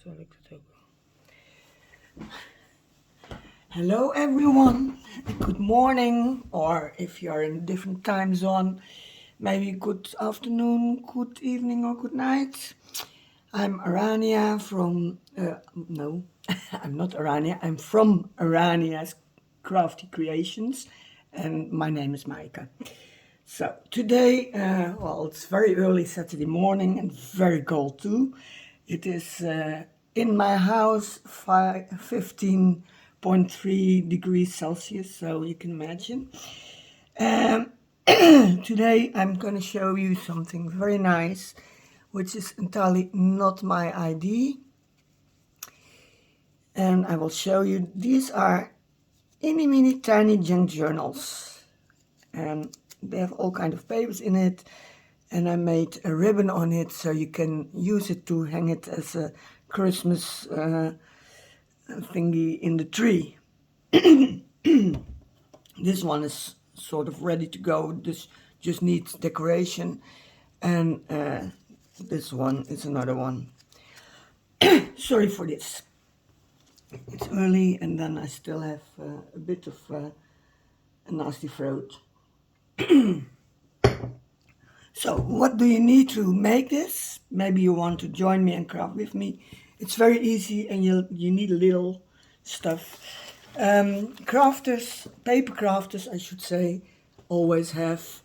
zal ik het ook. Hello everyone, good morning, or if you are in a different time zone, maybe good afternoon, good evening or good night. I'm Arania from, no, I'm not Arania, I'm from Arania's Crafty Creations, and my name is Maaike. So today, well, it's very early Saturday morning and very cold too. It is in my house 15.3 degrees Celsius, so you can imagine. Today I'm going to show you something very nice, which is entirely not my idea. And I will show you, these are mini tiny junk journals. And they have all kind of papers in it. And I made a ribbon on it so you can use it to hang it as a Christmas thingy in the tree. This one is sort of ready to go. This just needs decoration. And this one is another one. Sorry for this. It's early and then I still have a bit of a nasty throat. So what do you need to make this? Maybe you want to join me and craft with me. It's very easy and you need a little stuff. Crafters, paper crafters I should say, always have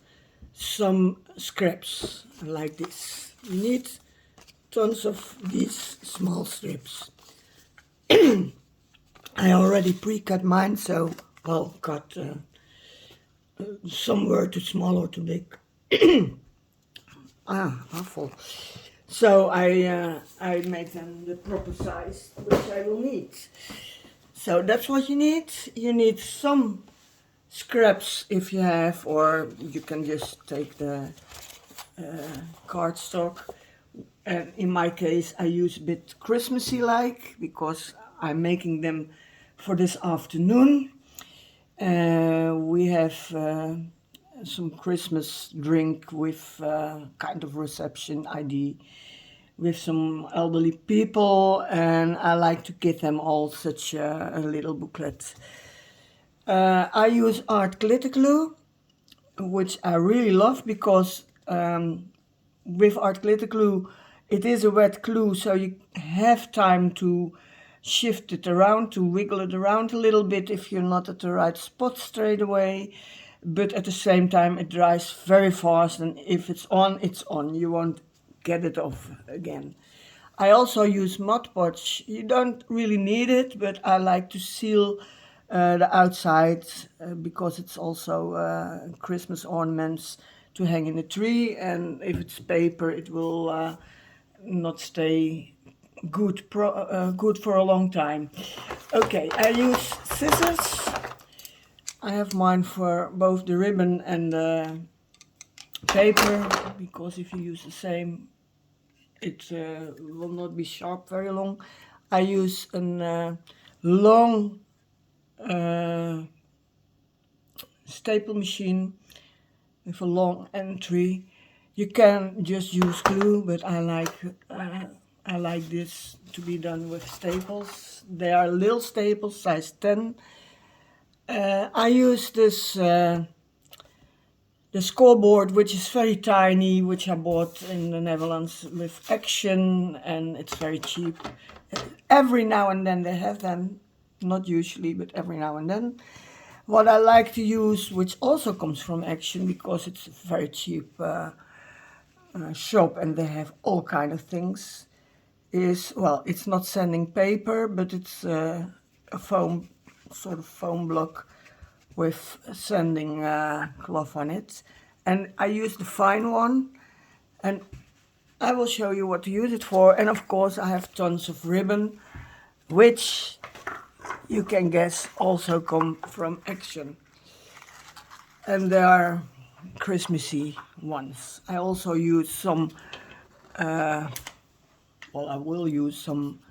some scraps like this. You need tons of these small strips. I already pre-cut mine, so well, cut some were too small or too big. Awful. So I make them the proper size, which I will need. So that's what you need. You need some scraps if you have, or you can just take the cardstock. And in my case, I use a bit Christmassy-like because I'm making them for this afternoon. We have some Christmas drink with kind of reception ID with some elderly people, and I like to give them all such a little booklet. I use art glitter glue, which I really love because with art glitter glue it is a wet glue, so you have time to shift it around, to wiggle it around a little bit if you're not at the right spot straight away. But at the same time it dries very fast, and if it's on, it's on. You won't get it off again. I also use Mod Podge. You don't really need it, but I like to seal the outside because it's also Christmas ornaments to hang in the tree, and if it's paper it will not stay good for a long time. Okay, I use scissors. I have mine for both the ribbon and the paper, because if you use the same, it will not be sharp very long. I use a long staple machine with a long entry. You can just use glue, but I like this to be done with staples. They are little staples, size 10. I use this the scoreboard, which is very tiny, which I bought in the Netherlands with Action, and it's very cheap. Every now and then they have them, not usually, but every now and then. What I like to use, which also comes from Action because it's a very cheap shop and they have all kind of things, is, well, it's not sanding paper, but it's a foam, sort of foam block with sanding cloth on it. And I use the fine one, and I will show you what to use it for. And of course I have tons of ribbon, which you can guess also come from Action. And they are Christmassy ones. I also use some, I will use some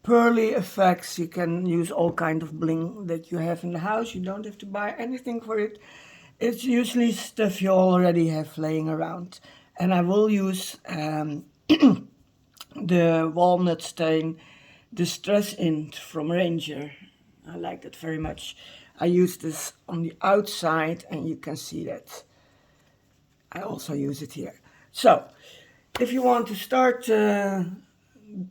pearly effects. You can use all kind of bling that you have in the house. You don't have to buy anything for it. It's usually stuff you already have laying around. And I will use the walnut stain Distress Int from Ranger. I like that very much. I use this on the outside, and you can see that I also use it here. So, if you want to start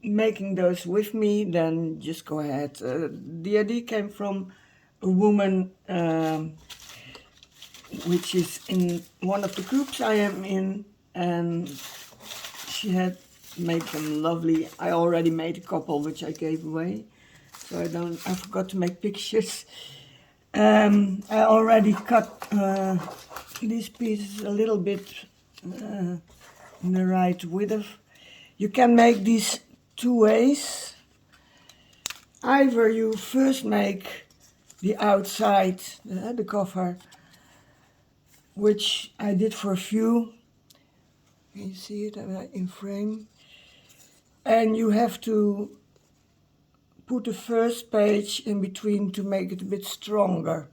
making those with me, then just go ahead. The idea came from a woman which is in one of the groups I am in, and she had made them lovely. I already made a couple which I gave away, so I forgot to make pictures. I already cut these pieces a little bit in the right width. You can make these two ways. Either you first make the outside, the cover, which I did for a few. Can you see it in frame? And you have to put the first page in between to make it a bit stronger.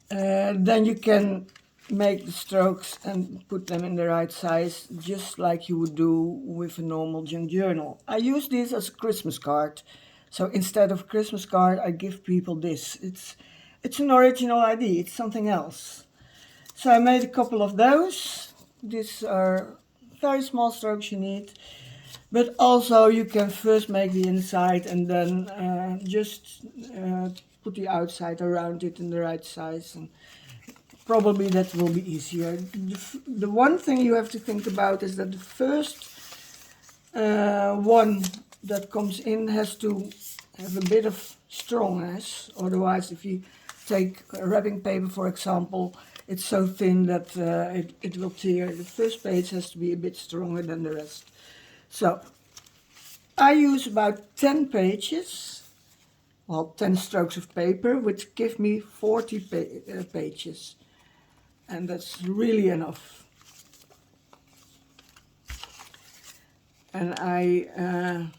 Then you can make the strokes and put them in the right size, just like you would do with a normal junk journal. I use this as a Christmas card. So instead of a Christmas card, I give people this. It's an original idea, it's something else. So I made a couple of those. These are very small strokes you need. But also you can first make the inside and then just put the outside around it in the right size. And probably that will be easier. The one thing you have to think about is that the first one that comes in has to have a bit of strongness. Otherwise, if you take wrapping paper, for example, it's so thin that it will tear. The first page has to be a bit stronger than the rest. So, I use about 10 pages, well, 10 strokes of paper, which give me 40 pages. And that's really enough. And I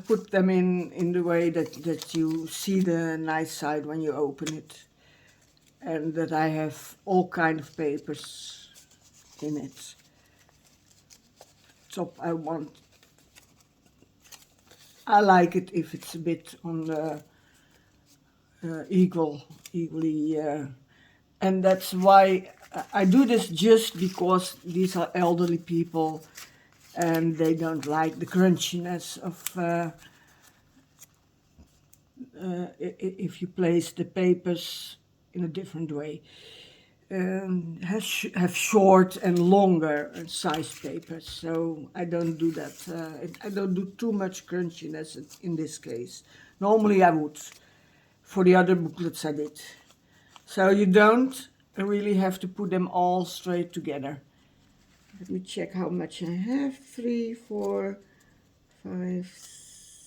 put them in the way that you see the nice side when you open it. And that I have all kind of papers in it. Top I like it if it's a bit on the equally, and that's why I do this, just because these are elderly people and they don't like the crunchiness of if you place the papers in a different way. Have short and longer size papers, so I don't do that. I don't do too much crunchiness in this case. Normally I would. For the other booklets I did. So you don't really have to put them all straight together. Let me check how much I have. 3, 4, 5,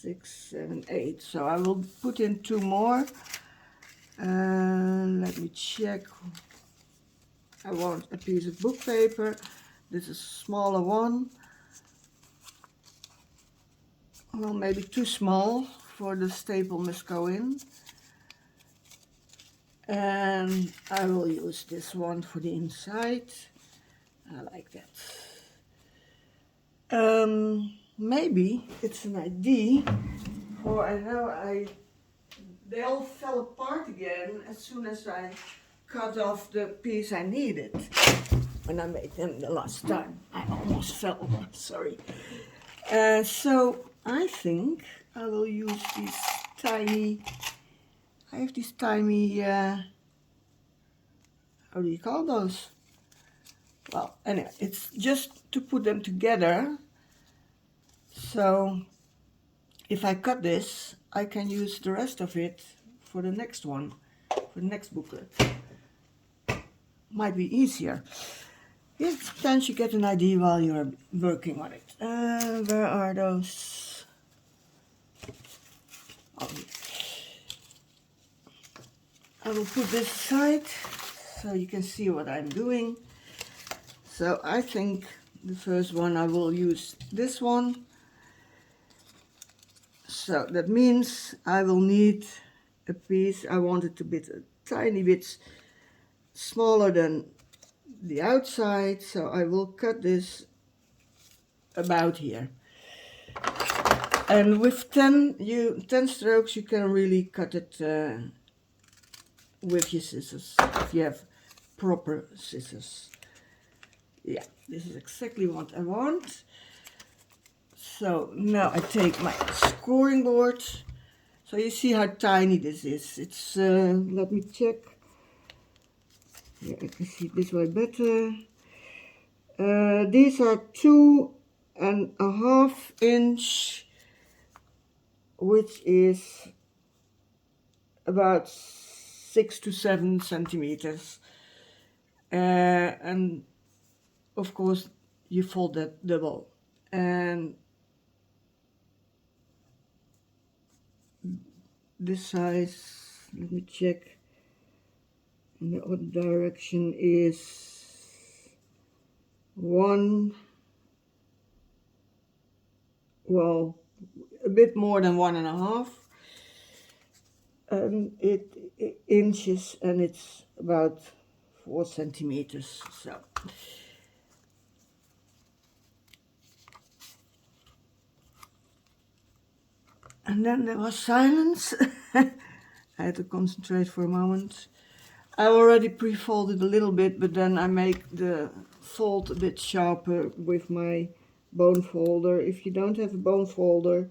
6, 7, 8. So I will put in 2 more. Let me check. I want a piece of book paper. This is a smaller one. Well, maybe too small, for the staple must go in. And I will use this one for the inside. I like that. Maybe it's an idea, for I know they all fell apart again as soon as I cut off the piece I needed. When I made them the last time, I almost fell, sorry. So I think I will use these tiny, I have these tiny, how do you call those? Well, anyway, it's just to put them together. So if I cut this, I can use the rest of it for the next one, for the next booklet. Might be easier. Yeah, sometimes you get an idea while you're working on it. Where are those? Oh, I will put this aside so you can see what I'm doing. So I think the first one I will use this one. So that means I will need a piece. I want it to be a tiny bit smaller than the outside, so I will cut this about here. And with 10 strokes you can really cut it with your scissors, if you have proper scissors. Yeah, this is exactly what I want. So now I take my scoring board. So you see how tiny this is. It's, let me check. Yeah, I can see this way better. These are 2.5 inch, which is about 6 to 7 centimeters. And of course you fold that double. And this size, let me check, in the other direction is a bit more than 1.5 inches, and it's about 4 centimeters. So and then there was silence. I had to concentrate for a moment. I already pre-folded a little bit, but then I make the fold a bit sharper with my bone folder. If you don't have a bone folder,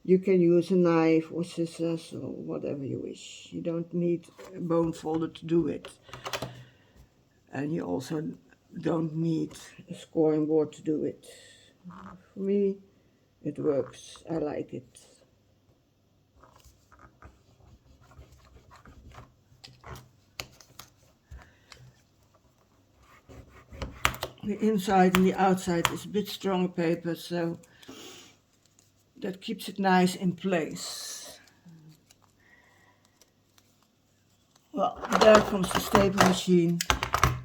you can use a knife or scissors or whatever you wish. You don't need a bone folder to do it. And you also don't need a scoring board to do it. For me, it works. I like it. The inside and the outside is a bit stronger paper, so that keeps it nice in place. Well, there comes the staple machine.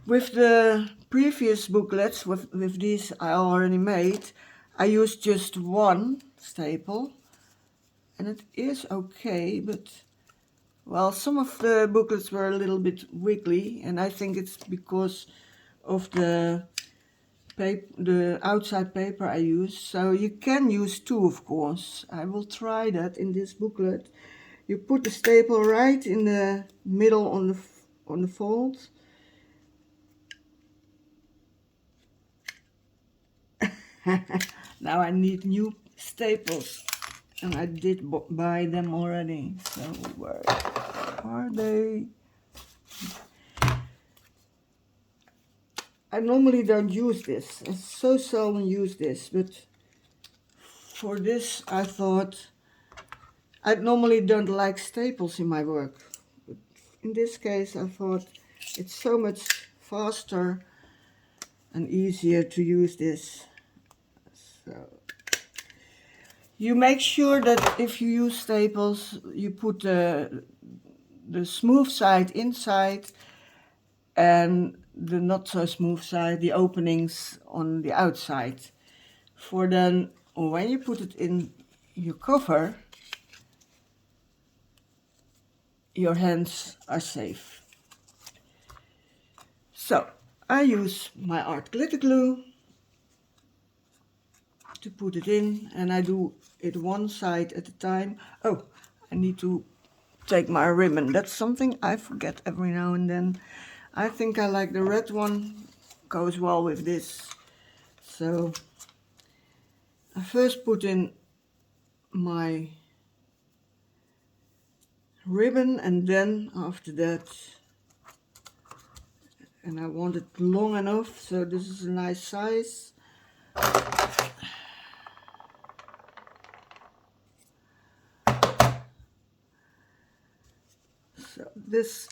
With the previous booklets, with these I already made, I used just one staple, and it is okay, but well, some of the booklets were a little bit wiggly, and I think it's because of the outside paper I use. So you can use two, of course. I will try that in this booklet. You put the staple right in the middle on the fold. Now I need new staples, and I did buy them already. So where are they? I normally don't use this. I so seldom use this, but for this I thought, I normally don't like staples in my work, but in this case I thought it's so much faster and easier to use this. So you make sure that if you use staples, you put the smooth side inside and the not so smooth side, the openings on the outside. For then when you put it in your cover, your hands are safe. So I use my art glitter glue to put it in, and I do it one side at a time. Oh, I need to take my ribbon. That's something I forget every now and then. I think I like the red one, goes well with this. So I first put in my ribbon, and then after that, and I want it long enough, so this is a nice size. So this,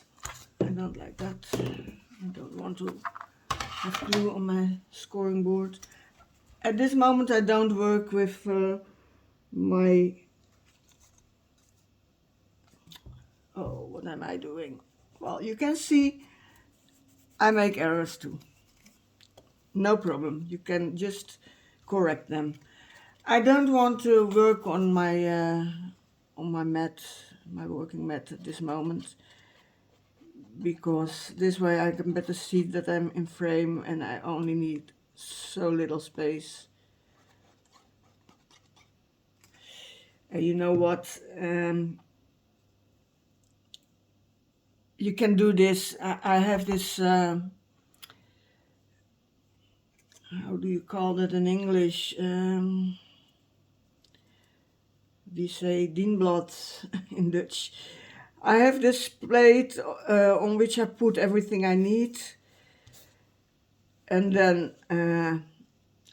I don't like that. I don't want to have glue on my scoring board. At this moment I don't work with my, oh, what am I doing? Well, you can see I make errors too. No problem, you can just correct them. I don't want to work on my mat, my working mat at this moment, because this way I can better see that I'm in frame and I only need so little space. You know what? You can do this. I have this. How do you call that in English? We say dienblad in Dutch. I have this plate on which I put everything I need, and then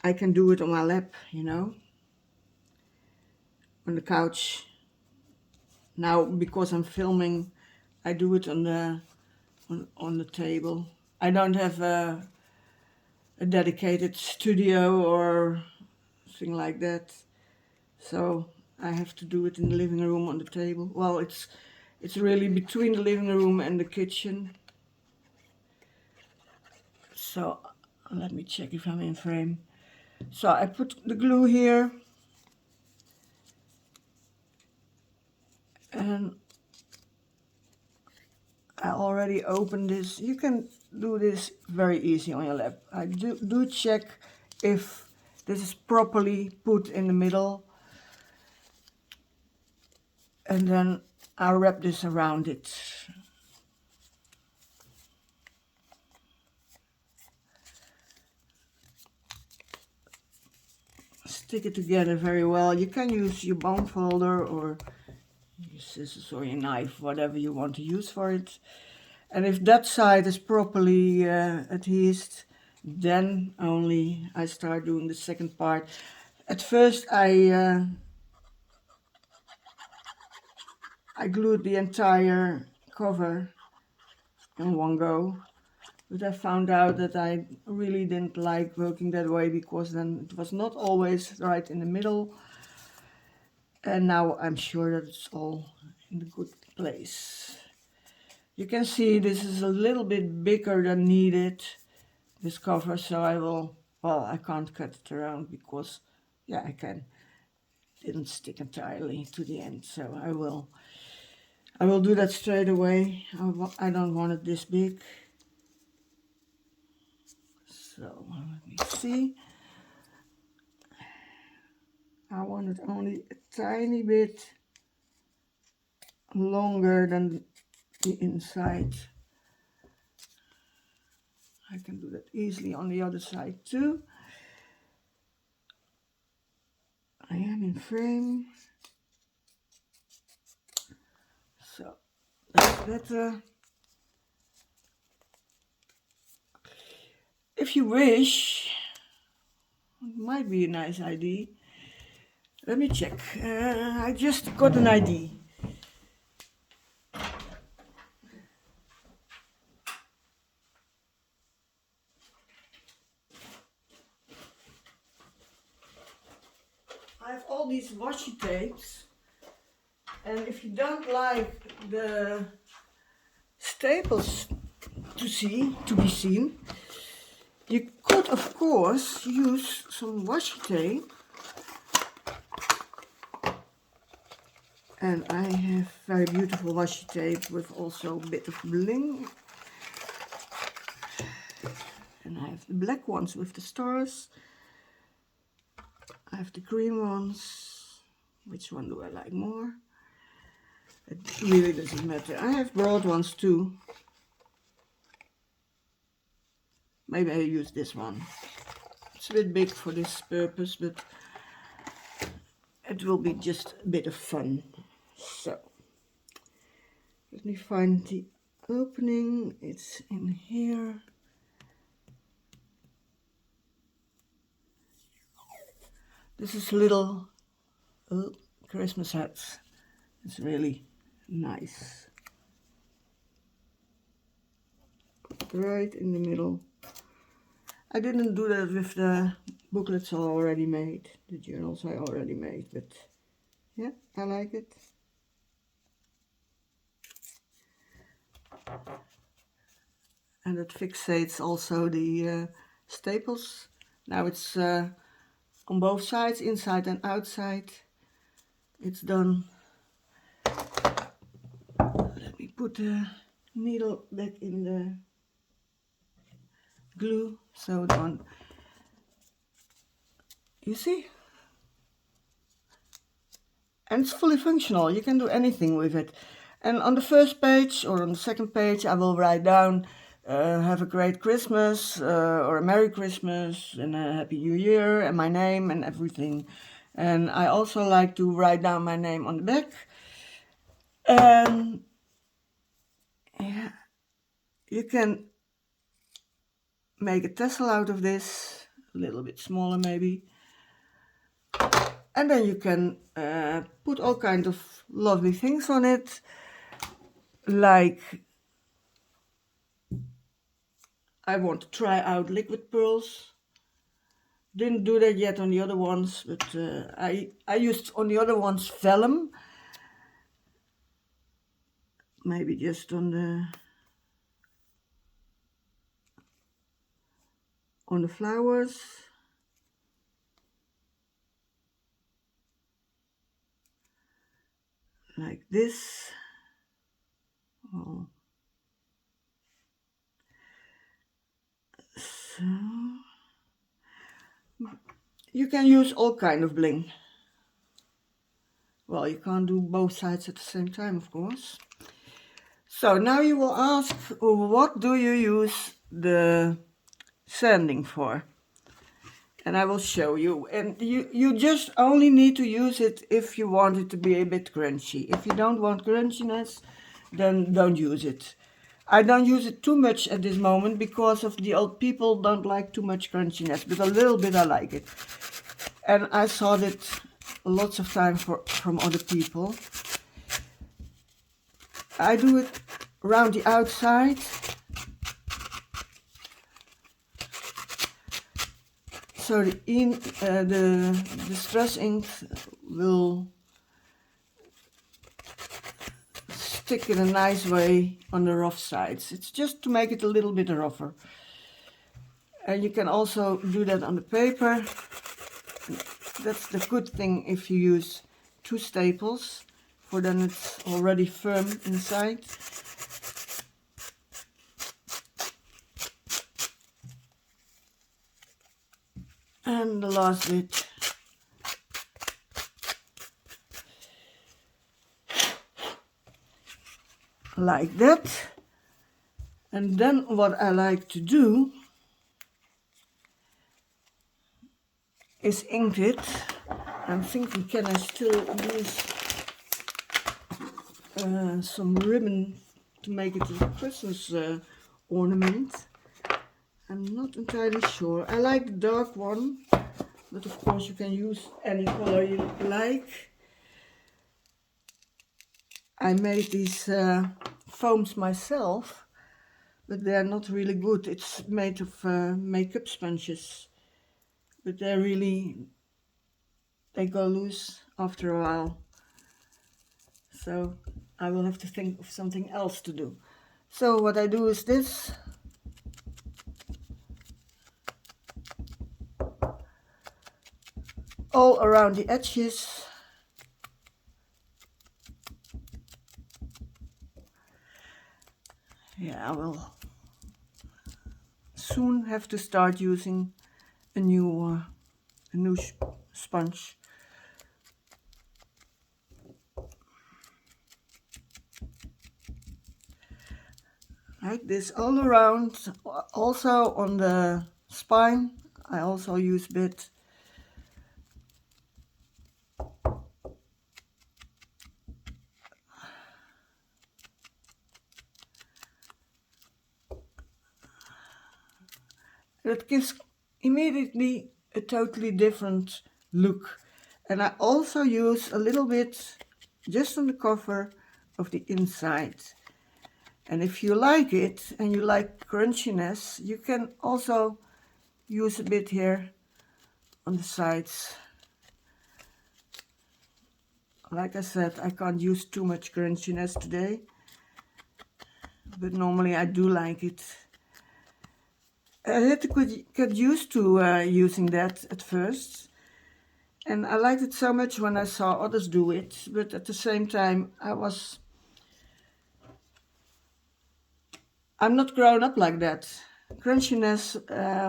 I can do it on my lap, you know, on the couch. Now, because I'm filming, I do it on the table. I don't have a dedicated studio or thing like that, so I have to do it in the living room on the table. Well, it's really between the living room and the kitchen. So let me check if I'm in frame. So I put the glue here, and I already opened this. You can do this very easy on your lap. I do check if this is properly put in the middle, and then I wrap this around it. Stick it together very well. You can use your bone folder or your scissors or your knife, whatever you want to use for it. And if that side is properly adhesed, then only I start doing the second part. At first I glued the entire cover in one go, but I found out that I really didn't like working that way, because then it was not always right in the middle. And now I'm sure that it's all in the good place. You can see this is a little bit bigger than needed, this cover, so I will, well, I can't cut it around because, yeah, I can. It didn't stick entirely to the end, so I will do that straight away. I don't want it this big. So let me see. I want it only a tiny bit longer than the inside. I can do that easily on the other side too. I am in frame, so that's better. If you wish, it might be a nice idea. Let me check. I just got an idea. I have all these washi tapes, and if you don't like the staples to be seen, you could of course use some washi tape. And I have very beautiful washi tape with also a bit of bling. And I have the black ones with the stars. I have the green ones. Which one do I like more? It really doesn't matter. I have broad ones too. Maybe I use this one. It's a bit big for this purpose, but it will be just a bit of fun. So, let me find the opening. It's in here. This is little Christmas hats. It's really nice. Right in the middle. I didn't do that with the booklets I already made, the journals I already made, but yeah, I like it. And it fixates also the staples. Now it's on both sides, inside and outside. It's done. Let me put the needle back in the glue, so on. You see? and it's fully functional. You can do anything with it. And on the first page or on the second page, I will write down, have a great Christmas, or a Merry Christmas and a Happy New Year, and my name and everything. And I also like to write down my name on the back. And yeah, you can make a tassel out of this, a little bit smaller maybe. And then you can put all kinds of lovely things on it, like I want to try out liquid pearls. Didn't do that yet on the other ones, but I used on the other ones vellum. Maybe just on the flowers. Like this. Oh. So you can use all kind of bling. Well, you can't do both sides at the same time, of course. So now you will ask, what do you use the sanding for? And I will show you. And you just only need to use it if you want it to be a bit crunchy. If you don't want crunchiness, then don't use it. I don't use it too much at this moment because of the old people don't like too much crunchiness, but a little bit I like it. And I saw that lots of time from other people. I do it around the outside. So the stress ink will stick in a nice way on the rough sides. It's just to make it a little bit rougher. And you can also do that on the paper. That's the good thing if you use 2 staples, for then it's already firm inside. And the last bit. Like that. And then what I like to do is ink it. I'm thinking, can I still use some ribbon to make it a Christmas ornament? I'm not entirely sure. I like the dark one, but of course you can use any color you like. I made these foams myself, but they're not really good. It's made of makeup sponges, but they go loose after a while. So I will have to think of something else to do. So what I do is this. All around the edges. Yeah, I will soon have to start using a new sponge. Like this all around. Also on the spine, I also use a bit. It gives immediately a totally different look. And I also use a little bit just on the cover of the inside. And if you like it and you like crunchiness, you can also use a bit here on the sides. Like I said, I can't use too much crunchiness today, but normally I do like it. I had to get used to using that at first, and I liked it so much when I saw others do it, but at the same time I'm not grown up like that. Crunchiness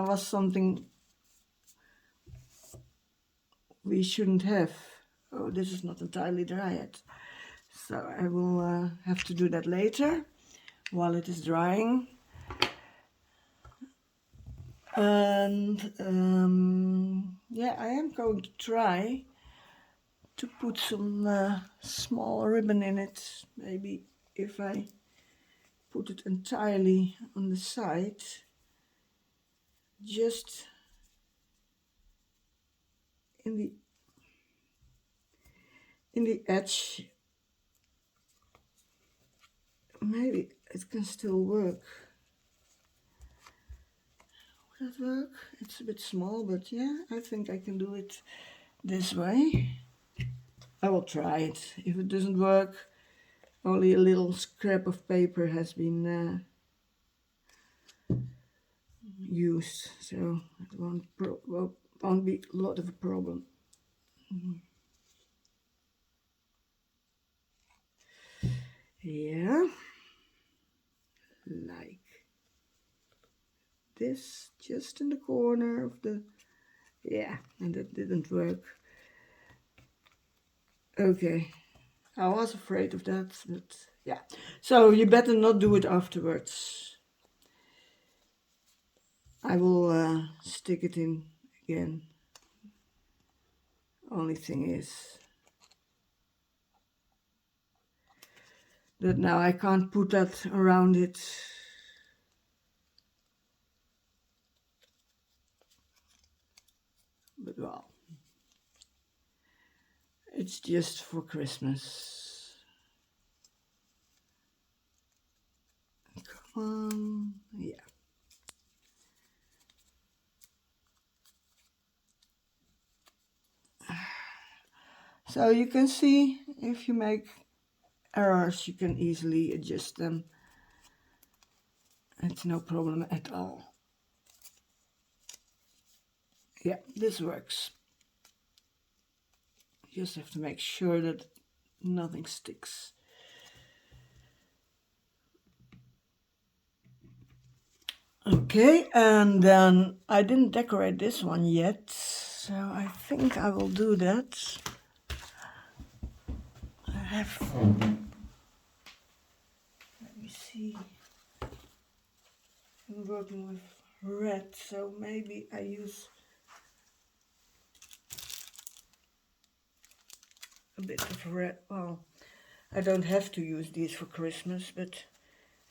was something we shouldn't have. Oh, this is not entirely dry yet. So I will have to do that later while it is drying. And yeah, I am going to try to put some small ribbon in it. Maybe if I put it entirely on the side, just in the edge, maybe it can still work. Will that work? It's a bit small, but yeah, I think I can do it this way. I will try it. If it doesn't work, only a little scrap of paper has been used, so it won't be a lot of a problem. Yeah, like this, just in the corner of the, yeah, and that didn't work. Okay, I was afraid of that, but yeah. So you better not do it afterwards. I will stick it in again. Only thing is that now I can't put that around it. But well, it's just for Christmas. Come on, yeah. So you can see if you make errors, you can easily adjust them. It's no problem at all. Yeah, this works. You just have to make sure that nothing sticks. Okay, and then I didn't decorate this one yet, so I think I will do that. I have, let me see, I'm working with red, so maybe I use a bit of red. Well, I don't have to use these for Christmas, but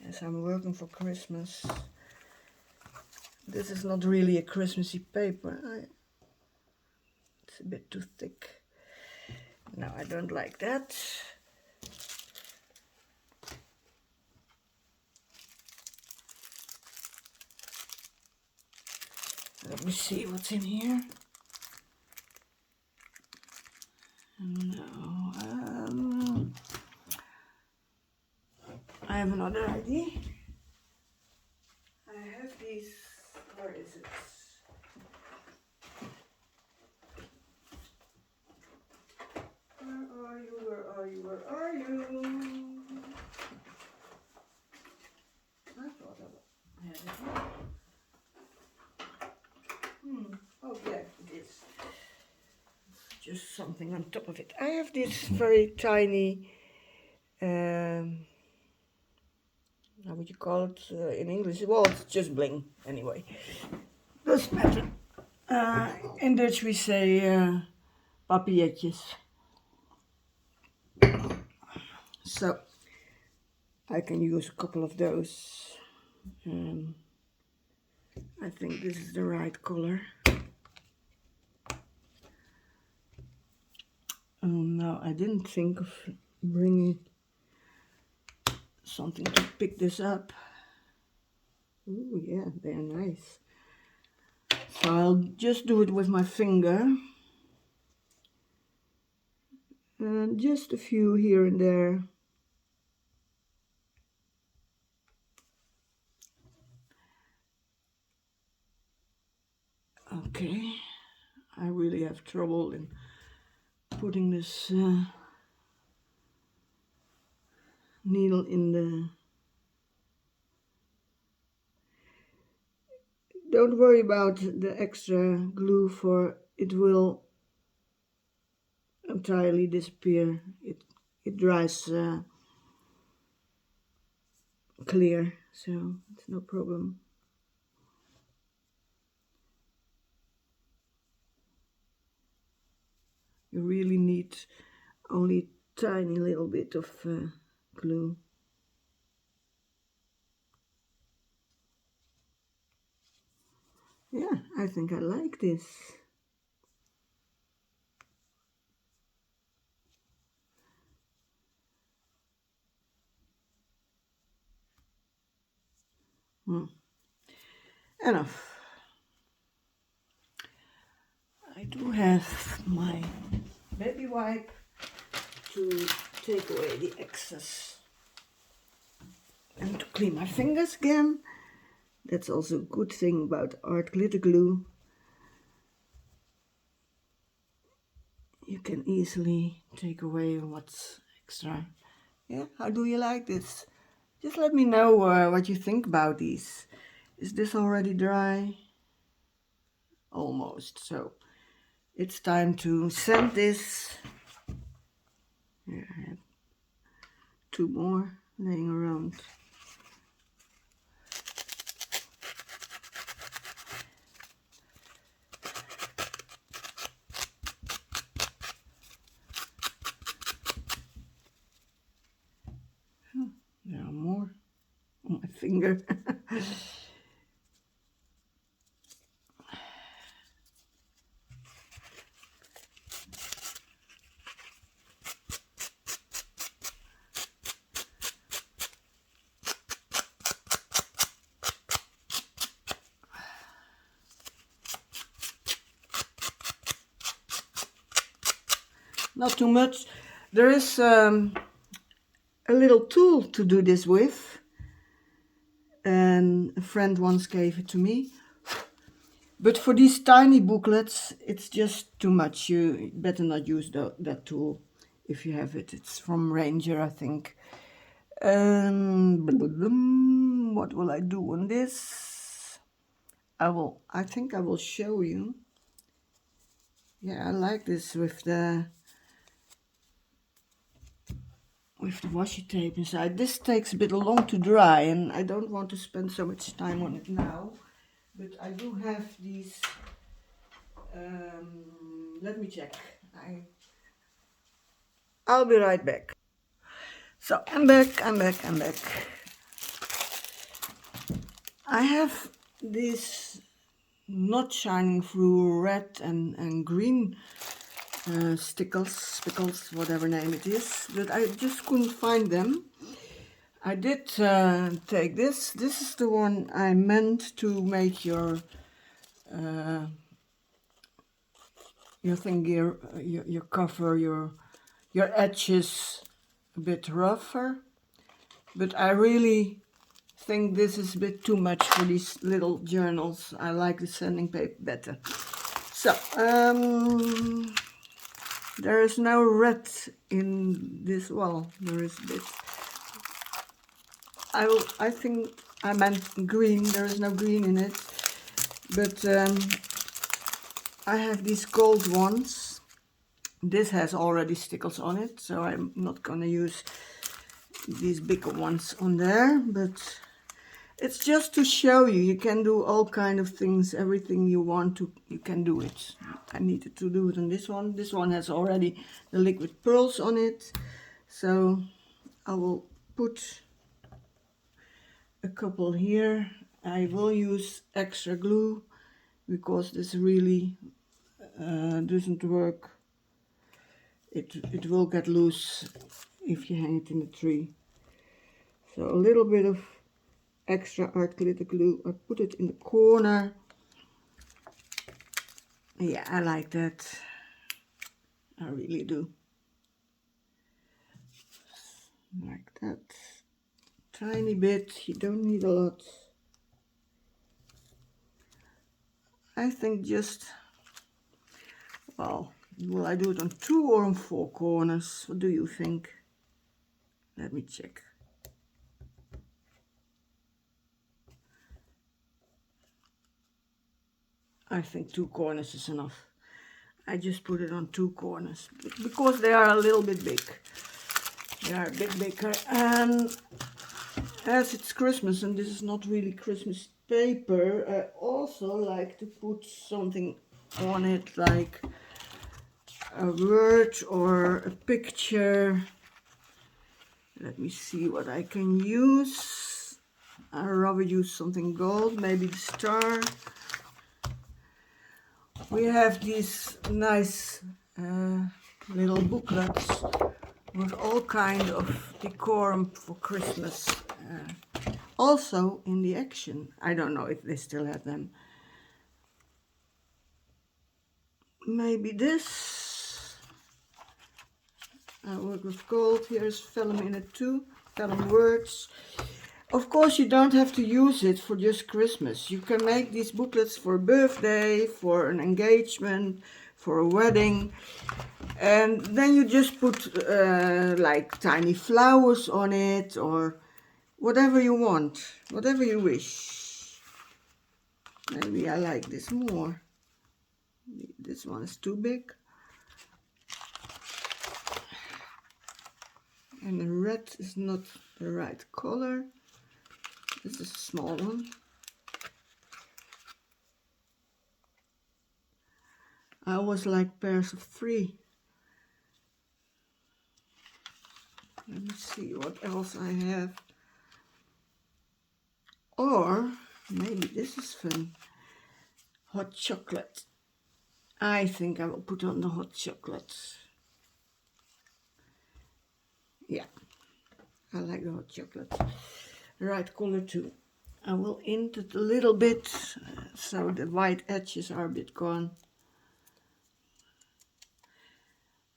as I'm working for Christmas, this is not really a Christmassy paper. It's a bit too thick. No, I don't like that. Let me see what's in here. No, I have another idea. I have these, where is it? Where are you, where are you, where are you? I thought I had it. Oh yeah, it is. Just something on top of it. I have this very tiny, how would you call it in English? Well, it's just bling anyway. Doesn't matter. In Dutch we say papiertjes. So I can use a couple of those. I think this is the right color. Oh no, I didn't think of bringing something to pick this up. Oh yeah, they're nice. So I'll just do it with my finger. And just a few here and there. Okay, I really have trouble in putting this needle in the... Don't worry about the extra glue, for it will entirely disappear. It dries clear, so it's no problem. You really need only tiny little bit of glue. Yeah, I think I like this. Enough. I do have my baby wipe to take away the excess and to clean my fingers again. That's also a good thing about art glitter glue. You can easily take away what's extra. Yeah, how do you like this? Just let me know what you think about these. Is this already dry? Almost. So it's time to send this. Here I have 2 more laying around. There are more on my finger. Not too much. There is a little tool to do this with, and a friend once gave it to me. But for these tiny booklets, it's just too much. You better not use that tool if you have it. It's from Ranger, I think. What will I do on this? I think I will show you. Yeah, I like this with the washi tape inside. This takes a bit long to dry, and I don't want to spend so much time on it now. But I do have these. Let me check. I'll be right back. So I'm back. I have this not shining through red and green spickles, whatever name it is, but I just couldn't find them. I did take this. This is the one I meant to make your thing, your cover, your edges a bit rougher. But I really think this is a bit too much for these little journals. I like the sanding paper better. So there is no red in this. Well, there is a bit. I think I meant green. There is no green in it, but I have these gold ones. This has already stickles on it, so I'm not gonna use these bigger ones on there, but it's just to show you, you can do all kind of things, everything you want to, you can do it. I needed to do it on this one. This one has already the liquid pearls on it, so I will put a couple here. I will use extra glue because this really doesn't work. It will get loose if you hang it in the tree. So a little bit of extra art glitter glue. I put it in the corner. Yeah, I like that. I really do. Like that. Tiny bit. You don't need a lot. I think just, well, will I do it on 2 or on 4 corners? What do you think? Let me check. I think 2 corners is enough. I just put it on 2 corners because they are a little bit big. They are a bit bigger, and as it's Christmas and this is not really Christmas paper, I also like to put something on it, like a word or a picture. Let me see what I can use. I'd rather use something gold, maybe the star. We have these nice little booklets with all kind of decorum for Christmas. Also in the Action. I don't know if they still have them. Maybe this. I work with gold. Here's vellum in it too. Vellum words. Of course, you don't have to use it for just Christmas. You can make these booklets for a birthday, for an engagement, for a wedding. And then you just put like tiny flowers on it, or whatever you want, whatever you wish. Maybe I like this more. This one is too big. And the red is not the right color. This is a small one. I always like pairs of 3. Let me see what else I have. Or maybe this is fun. Hot chocolate. I think I will put on the hot chocolate. Yeah, I like the hot chocolate. The right color too. I will int it a little bit so the white edges are a bit gone.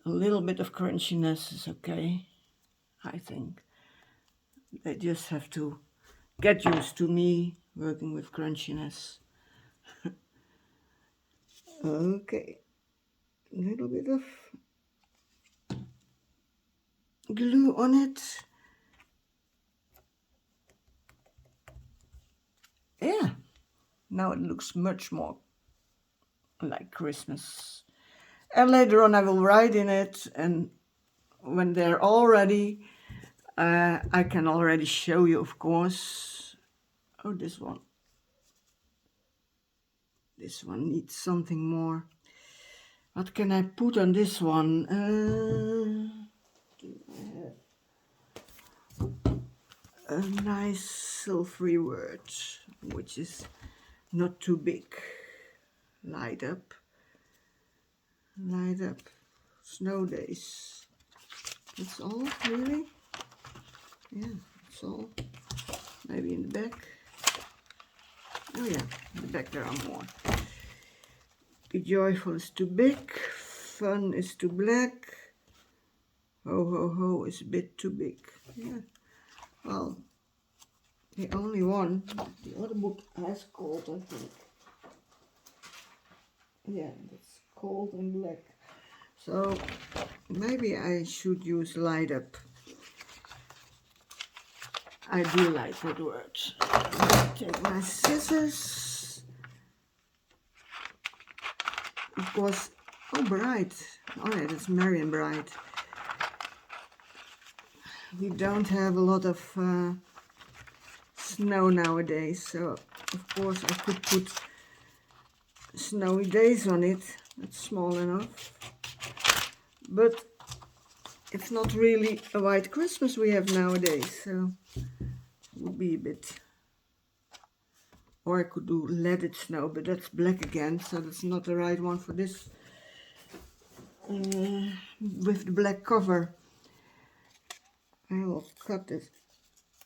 A little bit of crunchiness is okay, I think. They just have to get used to me working with crunchiness. Okay, a little bit of glue on it. Yeah, now it looks much more like Christmas. And later on I will write in it, and when they're all ready, I can already show you, of course. Oh, this one. This one needs something more. What can I put on this one? Do I have a nice silvery word, which is not too big. Light up. Light up. Snow days. That's all, really? Yeah, that's all. Maybe in the back. Oh yeah, in the back there are more. Be joyful is too big. Fun is too black. Ho ho ho is a bit too big. Yeah. Well, the only one, the other book has gold, I think. Yeah, that's gold and black. So maybe I should use light up. I do like that word. Take my scissors. Of course, oh, bright. Oh yeah, that's merry and bright. We don't have a lot of snow nowadays, so of course I could put snowy days on it. That's small enough. But it's not really a white Christmas we have nowadays, so it would be a bit. Or I could do Let It Snow, but that's black again, so that's not the right one for this. With the black cover. I will cut it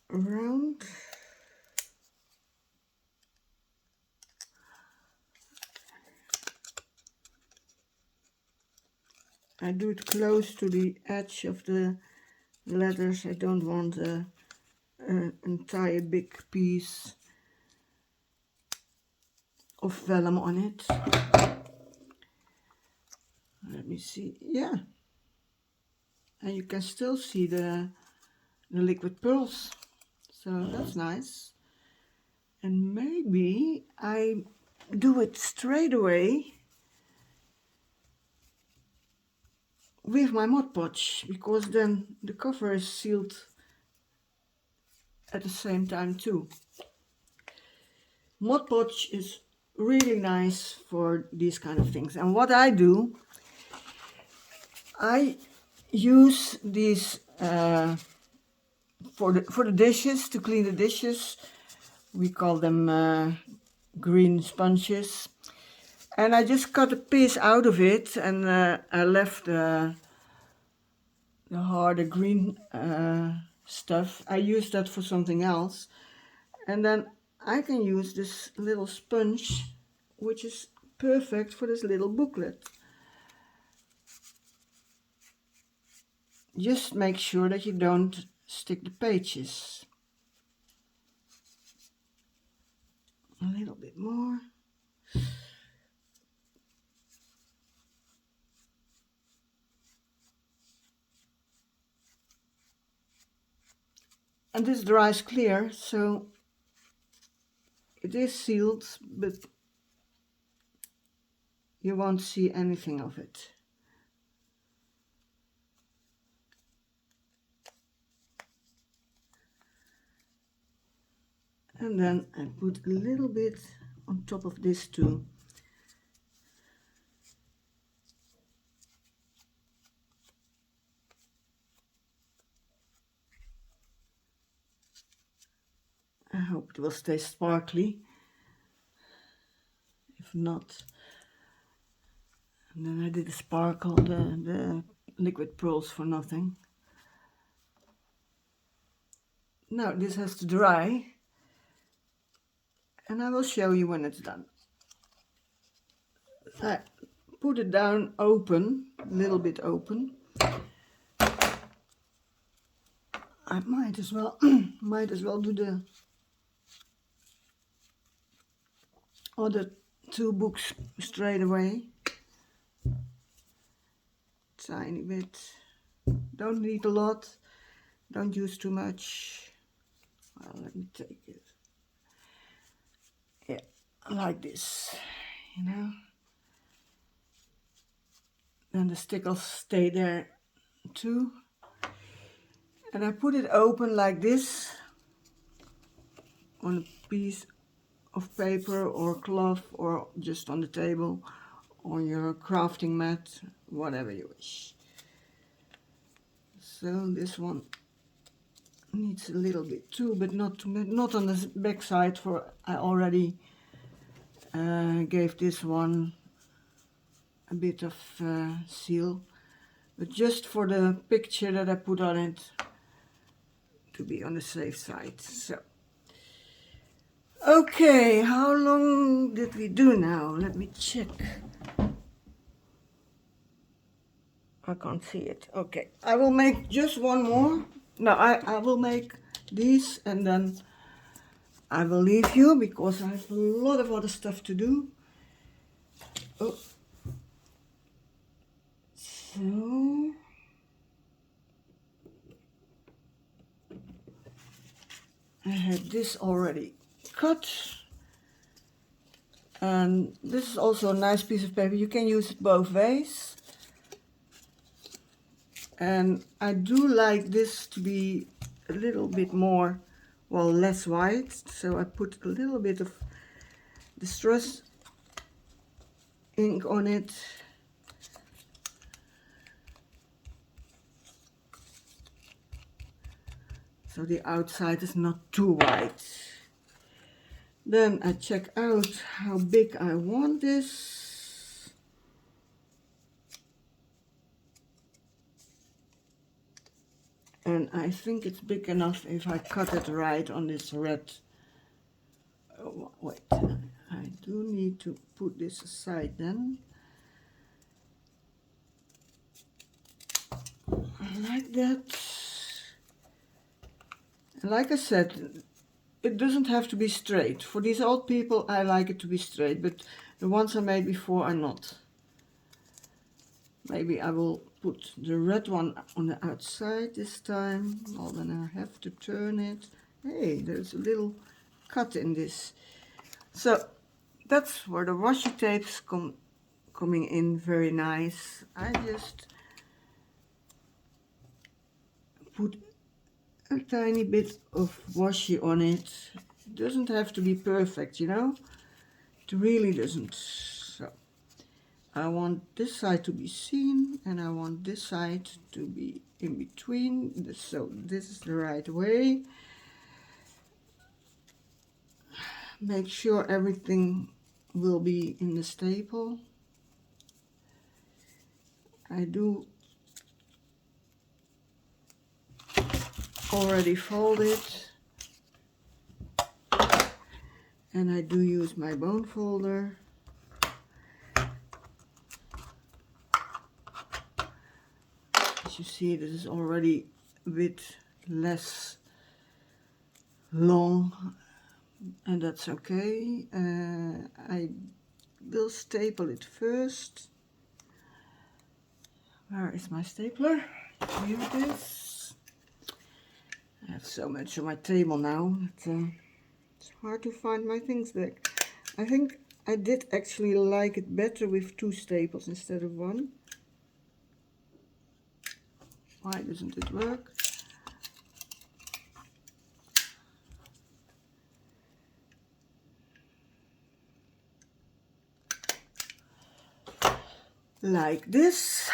around. I do it close to the edge of the letters. I don't want an entire big piece of vellum on it. Let me see. Yeah. And you can still see the liquid pearls. So that's nice. And maybe I do it straight away with my Mod Podge, because then the cover is sealed at the same time too. Mod Podge is really nice for these kind of things. And what I do, I use these for the dishes, to clean the dishes. We call them green sponges. And I just cut a piece out of it, and I left the harder green stuff. I use that for something else. And then I can use this little sponge, which is perfect for this little booklet. Just make sure that you don't stick the pages. A little bit more. And this dries clear, so it is sealed, but you won't see anything of it. And then I put a little bit on top of this too. I hope it will stay sparkly. If not, and then I did the sparkle, the liquid pearls for nothing. Now this has to dry, and I will show you when it's done. I put it down open, a little bit open. I might as well do the other two books straight away. Tiny bit. Don't need a lot. Don't use too much. Well, let me take it. Yeah, like this, you know. Then the stickers stay there too. And I put it open like this on a piece of paper or cloth, or just on the table, on your crafting mat, whatever you wish. So this one needs a little bit too, but not on the back side, for I already gave this one a bit of seal, but just for the picture that I put on it, to be on the safe side. So okay, how long did we do now? Let me check. I can't see it. Okay, I will make just one more. No, I will make these, and then I will leave you, because I have a lot of other stuff to do. Oh. So I had this already cut, and this is also a nice piece of paper. You can use it both ways, and I do like this to be a little bit more, well, less white, so I put a little bit of distress ink on it. So the outside is not too white. Then I check out how big I want this. And I think it's big enough if I cut it right on this red. Oh, wait, I do need to put this aside then. Like that. Like I said, it doesn't have to be straight. For these old people, I like it to be straight, but the ones I made before are not. Maybe I will put the red one on the outside this time. Well, then I have to turn it. Hey, there's a little cut in this. So that's where the washi tape's coming in very nice. I just put a tiny bit of washi on it. It doesn't have to be perfect, you know. It really doesn't. So I want this side to be seen and I want this side to be in between. So this is the right way. Make sure everything will be in the staple. I do already fold it, and I do use my bone folder. As you see, this is already a bit less long, and that's okay. I will staple it first. Where is my stapler? Here it is. I have so much on my table now that it's hard to find my things back. I think I did actually like it better with 2 staples instead of 1. Why doesn't it work? Like this.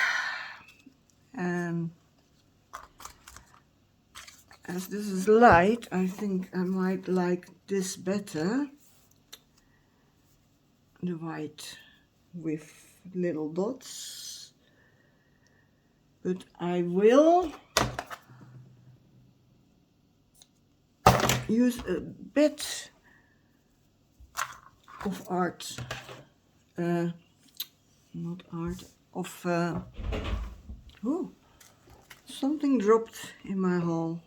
And as this is light, I think I might like this better. The white with little dots. But I will use a bit of art. Not art, of oh, something dropped in my hole.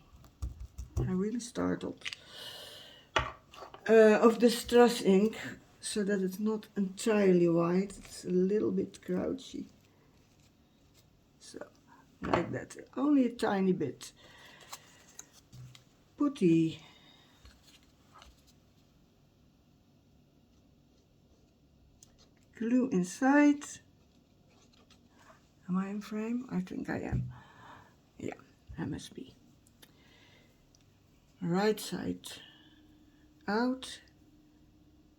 I really startled. Of the Strass ink, so that it's not entirely white, it's a little bit crouchy. So, like that, only a tiny bit. Put the glue inside. Am I in frame? I think I am. Yeah, I must be. Right side out,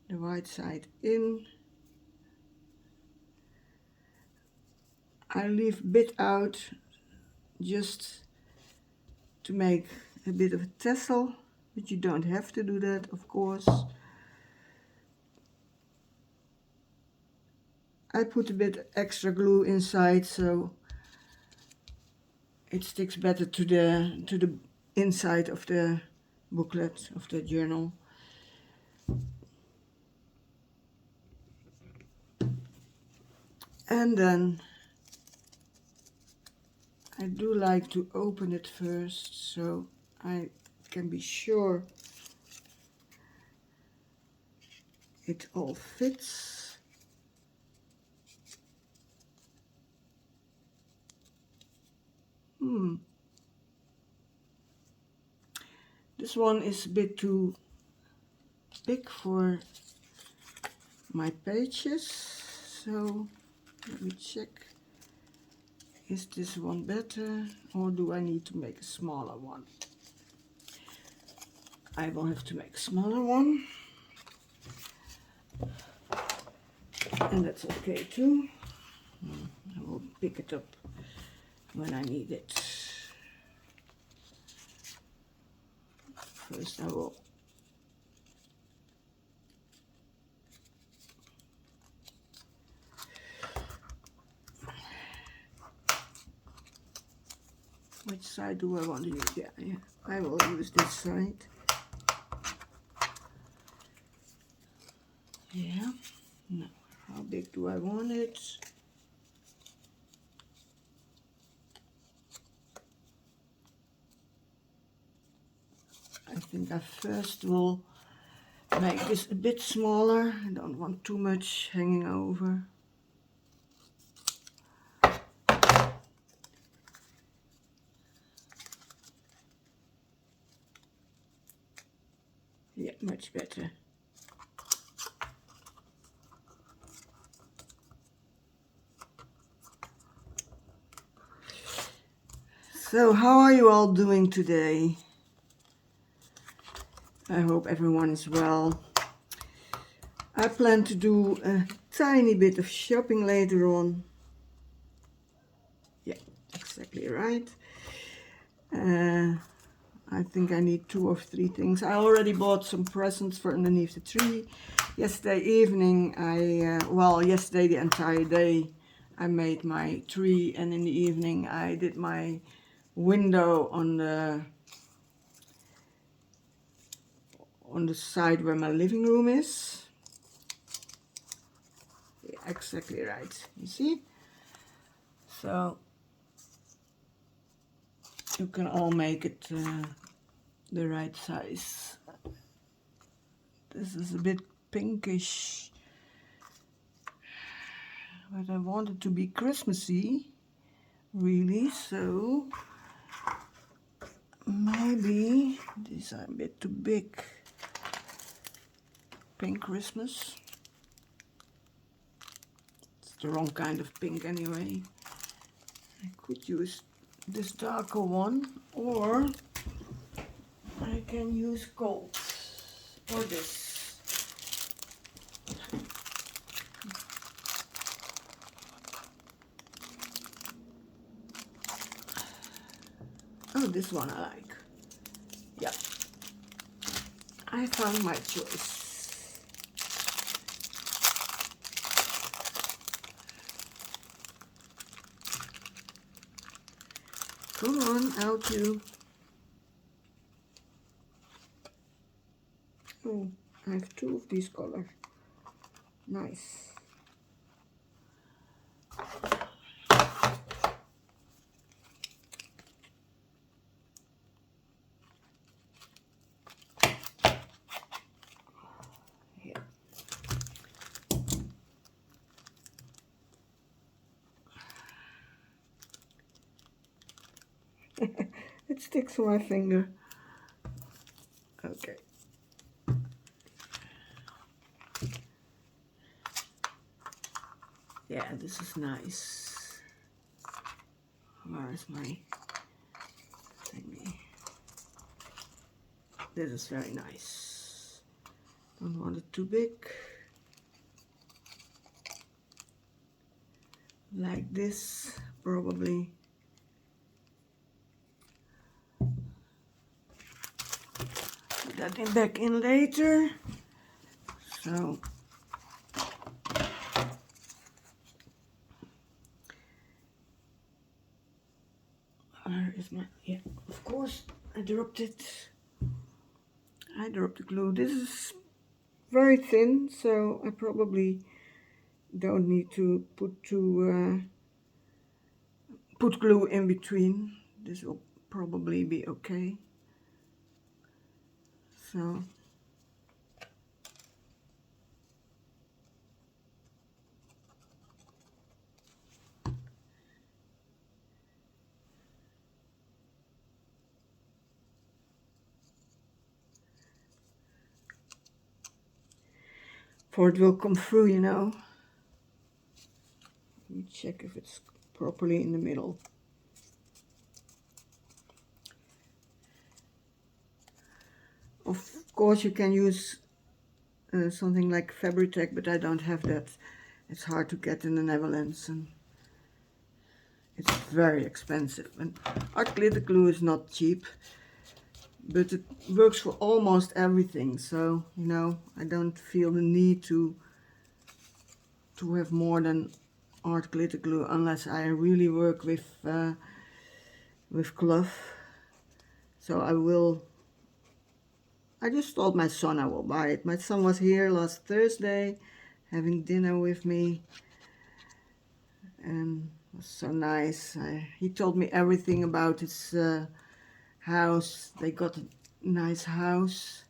the right side in. I leave a bit out just to make a bit of a tassel, but you don't have to do that, of course. I put a bit extra glue inside so it sticks better to the inside of the booklet, of the journal. And then I do like to open it first so I can be sure it all fits. This one is a bit too big for my pages, so let me check. Is this one better, or do I need to make a smaller one? I will have to make a smaller one, and that's okay too. I will pick it up when I need it. First I will which side do I want to use? Yeah, I will use this side. Yeah, now how big do I want it? I think I first will make this a bit smaller. I don't want too much hanging over. Yeah, much better. So, how are you all doing today? I hope everyone is well. I plan to do a tiny bit of shopping later on. Yeah, exactly right. I think I need 2 or 3 things. I already bought some presents for underneath the tree. Yesterday evening, yesterday the entire day, I made my tree, and in the evening I did my window on the side where my living room is. Yeah, exactly right. You see? So you can all make it the right size. This is a bit pinkish, but I want it to be Christmassy, really, so maybe these are a bit too big. Pink Christmas. It's the wrong kind of pink anyway. I could use this darker one, or I can use gold, or this. Oh, this one I like. Yeah, I found my choice. Come on, out you. Oh, I have 2 of these colors. Nice. Yeah. It sticks to my finger. Okay. Yeah, this is nice. Where is my thingy? This is very nice. Don't want it too big. Like this, probably. Put that back in later. So where is my, yeah, of course I dropped it. I dropped the glue. This is very thin, so I probably don't need to put glue in between. This will probably be okay. So for it will come through, you know. Let me check if it's properly in the middle. Of course you can use something like Fabritech, but I don't have that. It's hard to get in the Netherlands, and it's very expensive. And art glitter glue is not cheap, but it works for almost everything. So, you know, I don't feel the need to have more than art glitter glue unless I really work with cloth. So I just told my son I will buy it. My son was here last Thursday having dinner with me, and it was so nice. He told me everything about his house. They got a nice house.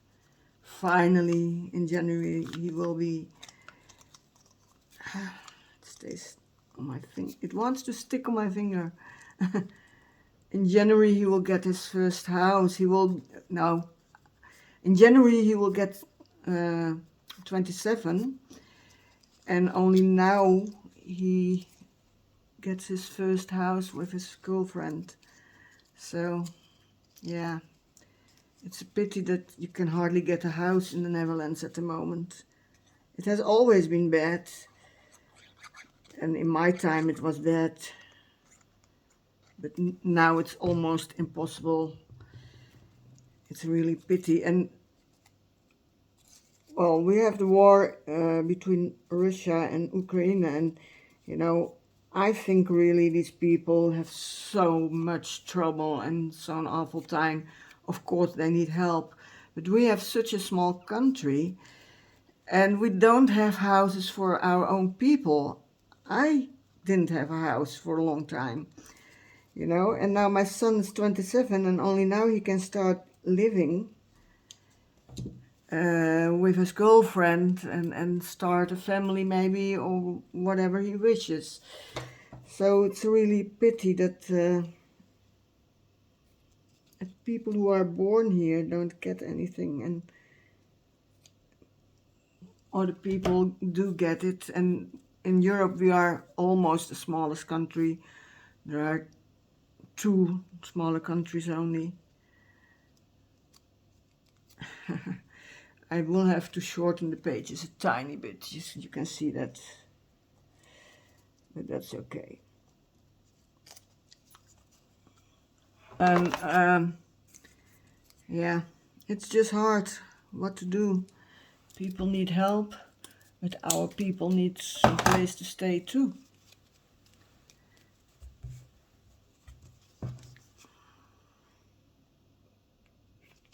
Finally, in January, he will be... It stays on my finger. It wants to stick on my finger. In January, he will get his first house. In January, he will get 27, and only now he gets his first house with his girlfriend. So yeah, it's a pity that you can hardly get a house in the Netherlands at the moment. It has always been bad, and in my time it was bad, but now it's almost impossible. It's really pity. And well, we have the war between Russia and Ukraine, and you know, I think really these people have so much trouble and so an awful time. Of course, they need help, but we have such a small country, and we don't have houses for our own people. I didn't have a house for a long time, you know, and now my son is 27, and only now he can start living with his girlfriend and start a family maybe, or whatever he wishes. So it's really pity that people who are born here don't get anything, and other people do get it. And in Europe we are almost the smallest country. There are 2 smaller countries only. I will have to shorten the pages a tiny bit, you can see that, but that's okay. And yeah, it's just hard what to do. People need help, but our people need some place to stay too.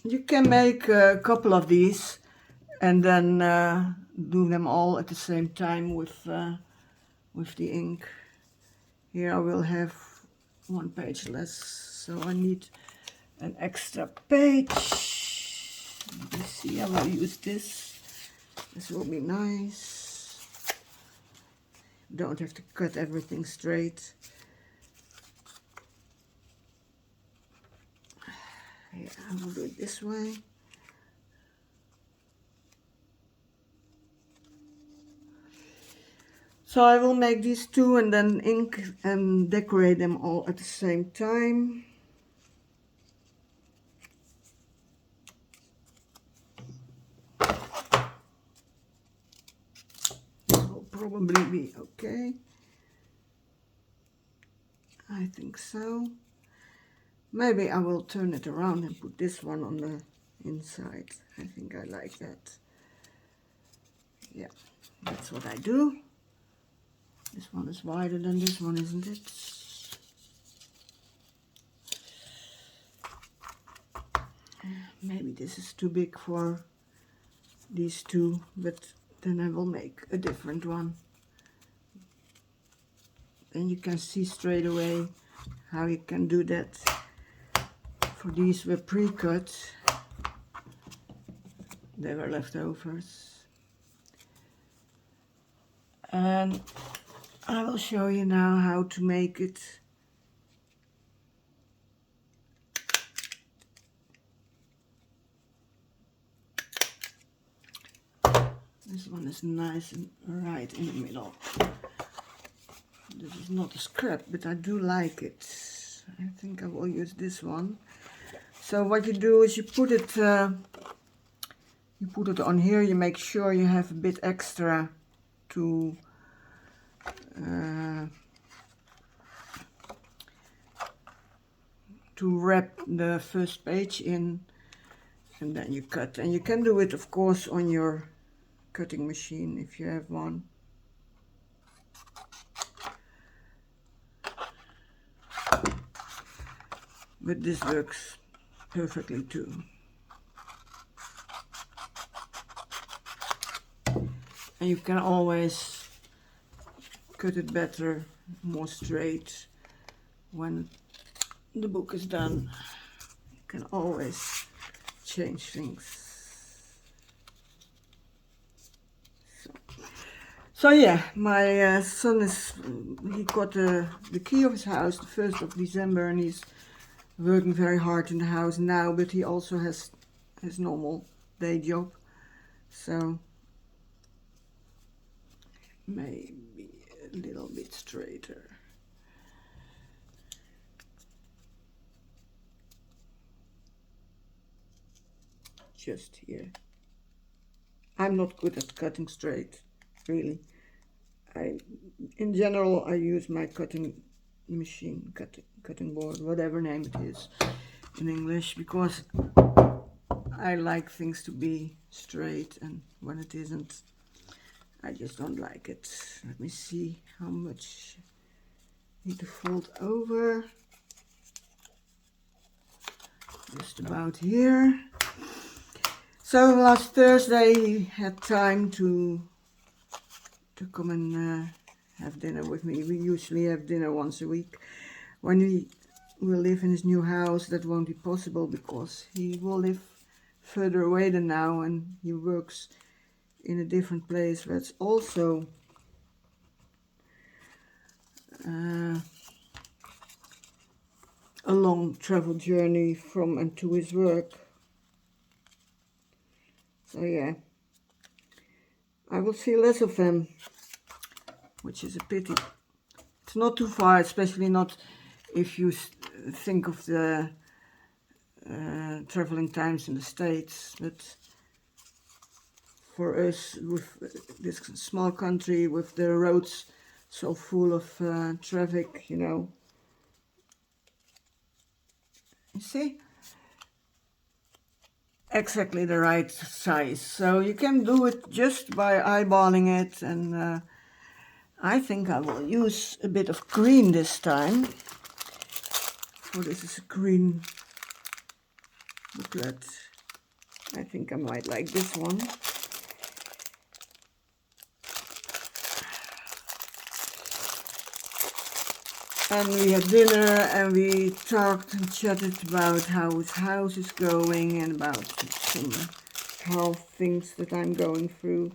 You can make a couple of these and then do them all at the same time with the ink. Here I will have 1 page less, so I need an extra page. Let me see, I will use this. This will be nice. Don't have to cut everything straight. Yeah, I will do it this way. So I will make these 2 and then ink and decorate them all at the same time. This will probably be okay. I think so. Maybe I will turn it around and put this one on the inside. I think I like that. Yeah, that's what I do. This one is wider than this one, isn't it? Maybe this is too big for these 2, but then I will make a different one. Then you can see straight away how you can do that. For these were pre-cut. They were leftovers. And I will show you now how to make it. This one is nice and right in the middle. This is not a scrap, but I do like it. I think I will use this one. So what you do is you put it on here. You make sure you have a bit extra to wrap the first page in, and then you cut. And you can do it, of course, on your cutting machine if you have one. But this works perfectly too. And you can always cut it better, more straight when the book is done. You can always change things. So yeah, my son he got the key of his house the 1st of December, and he's working very hard in the house now, but he also has his normal day job. So maybe a little bit straighter. just here. I'm not good at cutting straight, really. In general, I use my cutting machine, cutting board, whatever name it is in English, because I like things to be straight, and when it isn't, I just don't like it. Let me see how much I need to fold over. Just about here. So last Thursday he had time to come and have dinner with me. We usually have dinner once a week. When we will live in his new house, that won't be possible because he will live further away than now, and he works in a different place where it's also a long travel journey from and to his work. So yeah, I will see less of them, which is a pity. It's not too far, especially not if you think of the traveling times in the States, but for us, with this small country, with the roads so full of traffic, you see, exactly the right size. So you can do it just by eyeballing it, and I think I will use a bit of green this time. Oh, this is a green booklet. I think I might like this one. And we had dinner and we talked and chatted about how his house is going and about some health things that I'm going through,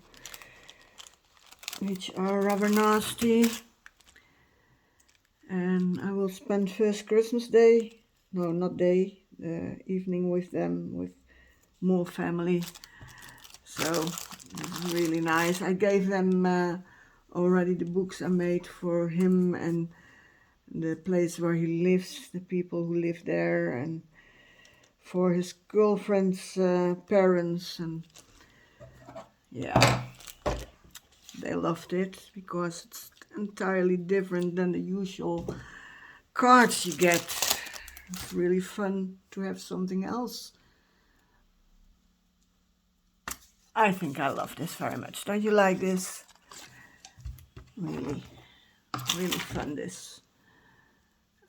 which are rather nasty. And I will spend first Christmas day, no, not day, evening with them, with more family. So it's really nice. I gave them already the books I made for him and the place where he lives, the people who live there, and for his girlfriend's parents, and yeah, they loved it because it's entirely different than the usual cards you get. It's really fun to have something else. I think I love this very much. Don't you like this? Really, really fun this.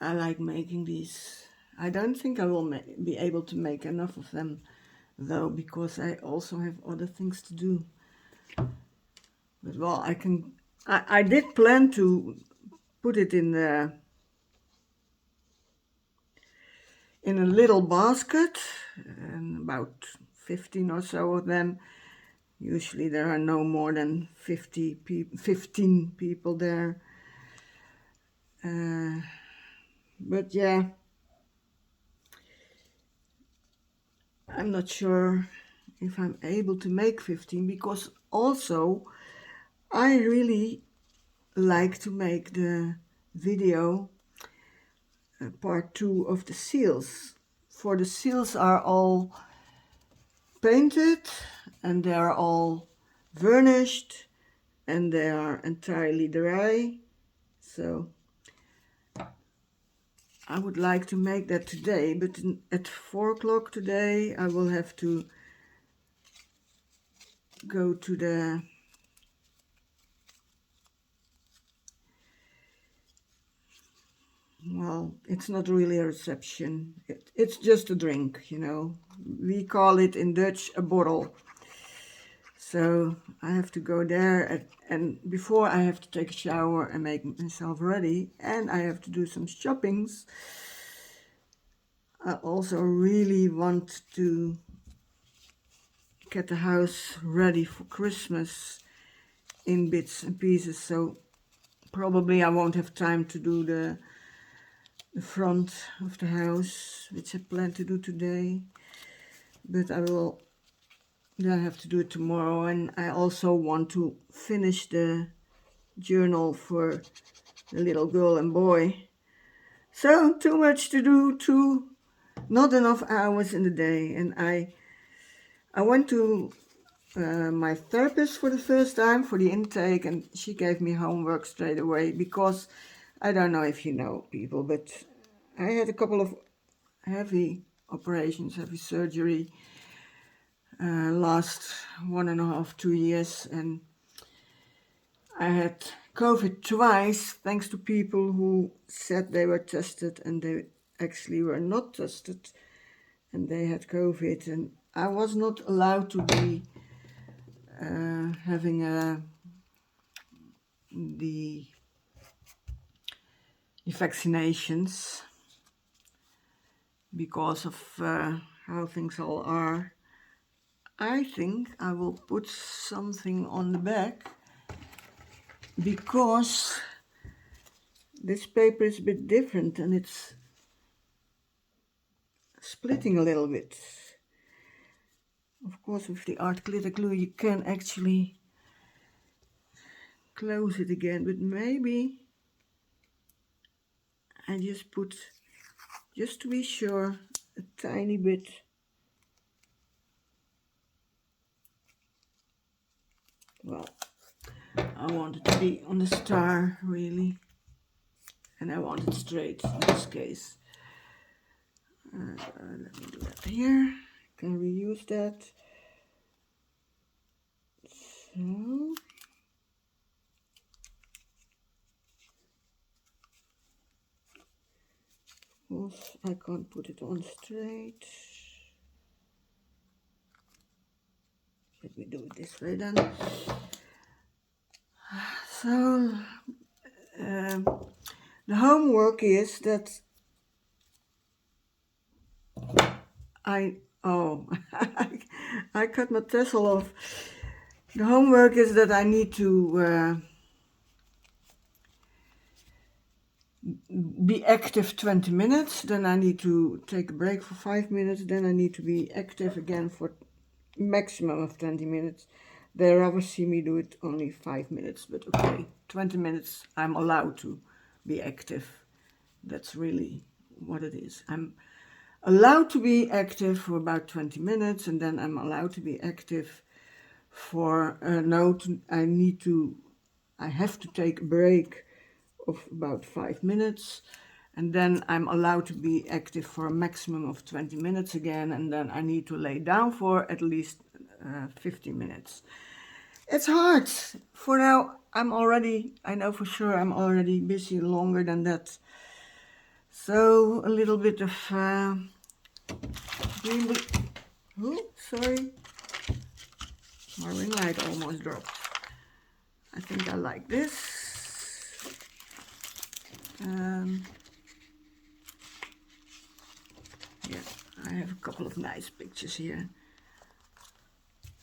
I like making these. I don't think I will be able to make enough of them though, because I also have other things to do. But well, I did plan to put it in a little basket, and about 15 or so of them. Usually there are no more than 15 people there. But yeah, I'm not sure if I'm able to make 15, because also I really like to make the video part 2 of the seals. For the seals are all painted and they are all varnished and they are entirely dry. So I would like to make that today, but at 4 o'clock today I will have to go to the well, it's not really a reception. It's just a drink, We call it in Dutch a borrel. So I have to go there, and before I have to take a shower and make myself ready, and I have to do some shoppings. I also really want to get the house ready for Christmas in bits and pieces, so probably I won't have time to do the front of the house, which I plan to do today, but I will then have to do it tomorrow. And I also want to finish the journal for the little girl and boy. So too much to do, not enough hours in the day, and I I went to my therapist for the first time for the intake, and she gave me homework straight away because I don't know if you know, people, but I had a couple of heavy operations, heavy surgery last 1.5, 2 years, and I had COVID twice thanks to people who said they were tested and they actually were not tested and they had COVID, and I was not allowed to be having the vaccinations because of how things all are. I think I will put something on the back because this paper is a bit different and it's splitting a little bit. Of course, with the art glitter glue you can actually close it again, but maybe I just put, just to be sure, a tiny bit. Well, I want it to be on the star, really, and I want it straight in this case. Let me do that here. Can reuse that. So, of course, I can't put it on straight. Let me do it this way then. So, the homework is that I cut my tassel off. The homework is that I need to be active 20 minutes, then I need to take a break for 5 minutes, then I need to be active again for maximum of 20 minutes. They rather see me do it only 5 minutes, but okay, 20 minutes I'm allowed to be active. That's really what it is. I'm allowed to be active for about 20 minutes, and then I'm allowed to be active for I have to take a break of about 5 minutes, and then I'm allowed to be active for a maximum of 20 minutes again, and then I need to lay down for at least 15 minutes. It's hard. For now, I know for sure I'm already busy longer than that. So a little bit of sorry, my ring light almost dropped. I think I like this. Yeah, I have a couple of nice pictures here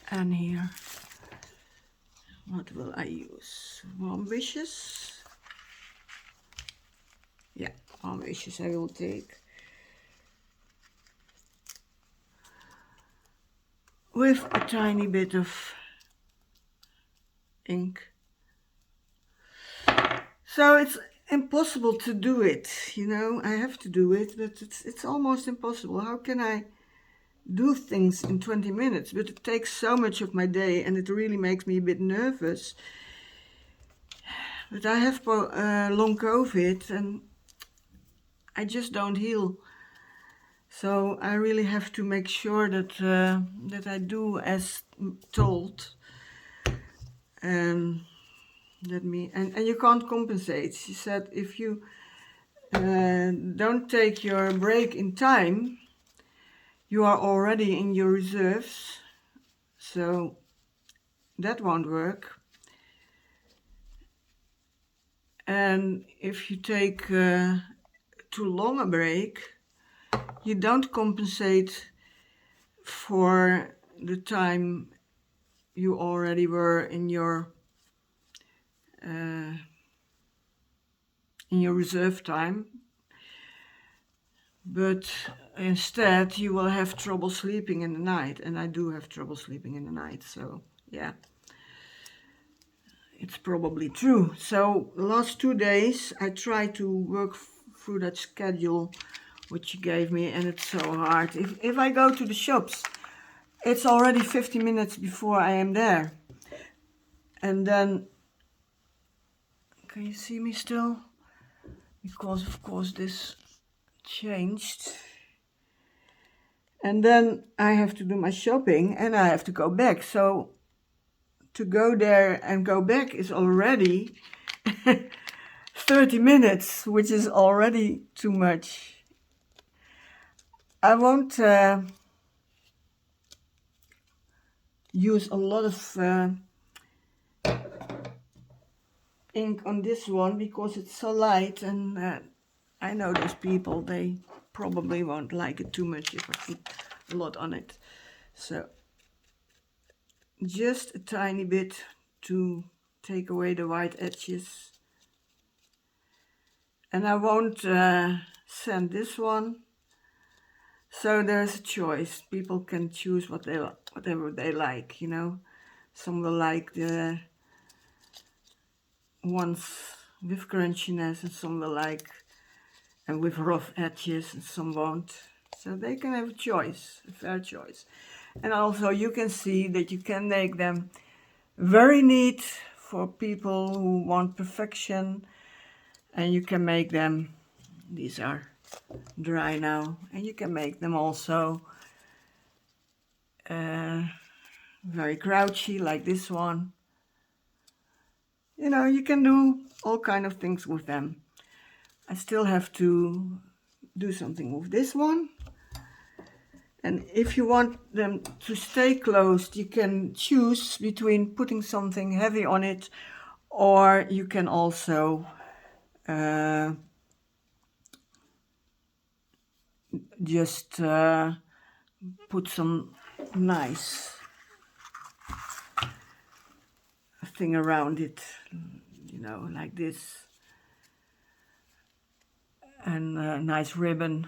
and here. What will I use? Warm wishes. Yeah, warm wishes I will take. With a tiny bit of ink. So it's impossible to do it, you know. I have to do it, but it's almost impossible. How can I do things in 20 minutes? But it takes so much of my day, and it really makes me a bit nervous. But I have long COVID, and I just don't heal. So I really have to make sure that that I do as told. And you can't compensate. She said if you don't take your break in time, you are already in your reserves, so that won't work. And if you take too long a break, you don't compensate for the time you already were in your reserve time, but instead you will have trouble sleeping in the night, and I do have trouble sleeping in the night, so yeah, it's probably true. So the last 2 days I tried to work through that schedule which you gave me, and it's so hard. If I go to the shops, It's already 50 minutes before I am there. And then, can you see me still? Because of course this changed. And then I have to do my shopping and I have to go back. So to go there and go back is already 30 minutes, which is already too much. I won't use a lot of ink on this one because it's so light, and I know those people, they probably won't like it too much if I put a lot on it. So just a tiny bit to take away the white edges. And I won't sand this one. So there's a choice. People can choose whatever they like, you know. Some will like the ones with crunchiness, and some will like and with rough edges, and some won't. So they can have a choice, a fair choice. And also you can see that you can make them very neat for people who want perfection, and you can make them, these are dry now, and you can make them also very grouchy like this one. You know, you can do all kind of things with them. I still have to do something with this one. And if you want them to stay closed, you can choose between putting something heavy on it, or you can also just put some nice thing around it, you know, like this, and a nice ribbon,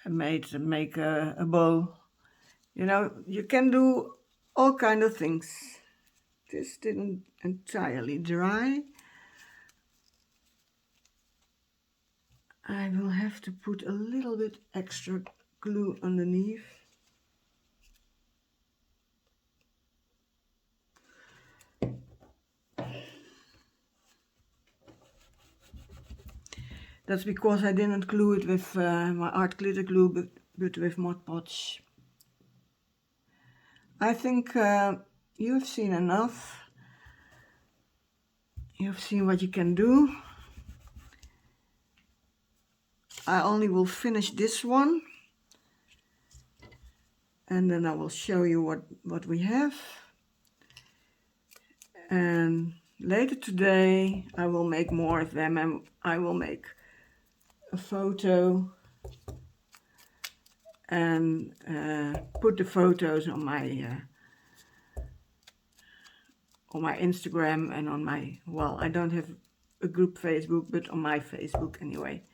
and make a bow. You know, you can do all kind of things. This didn't entirely dry. I will have to put a little bit extra glue underneath. That's because I didn't glue it with my art glitter glue, but with Mod Podge. I think you've seen enough. You've seen what you can do. I only will finish this one, and then I will show you what we have. And later today I will make more of them, and I will make a photo and put the photos on my Instagram and on my, well, I don't have a group Facebook, but on my Facebook anyway.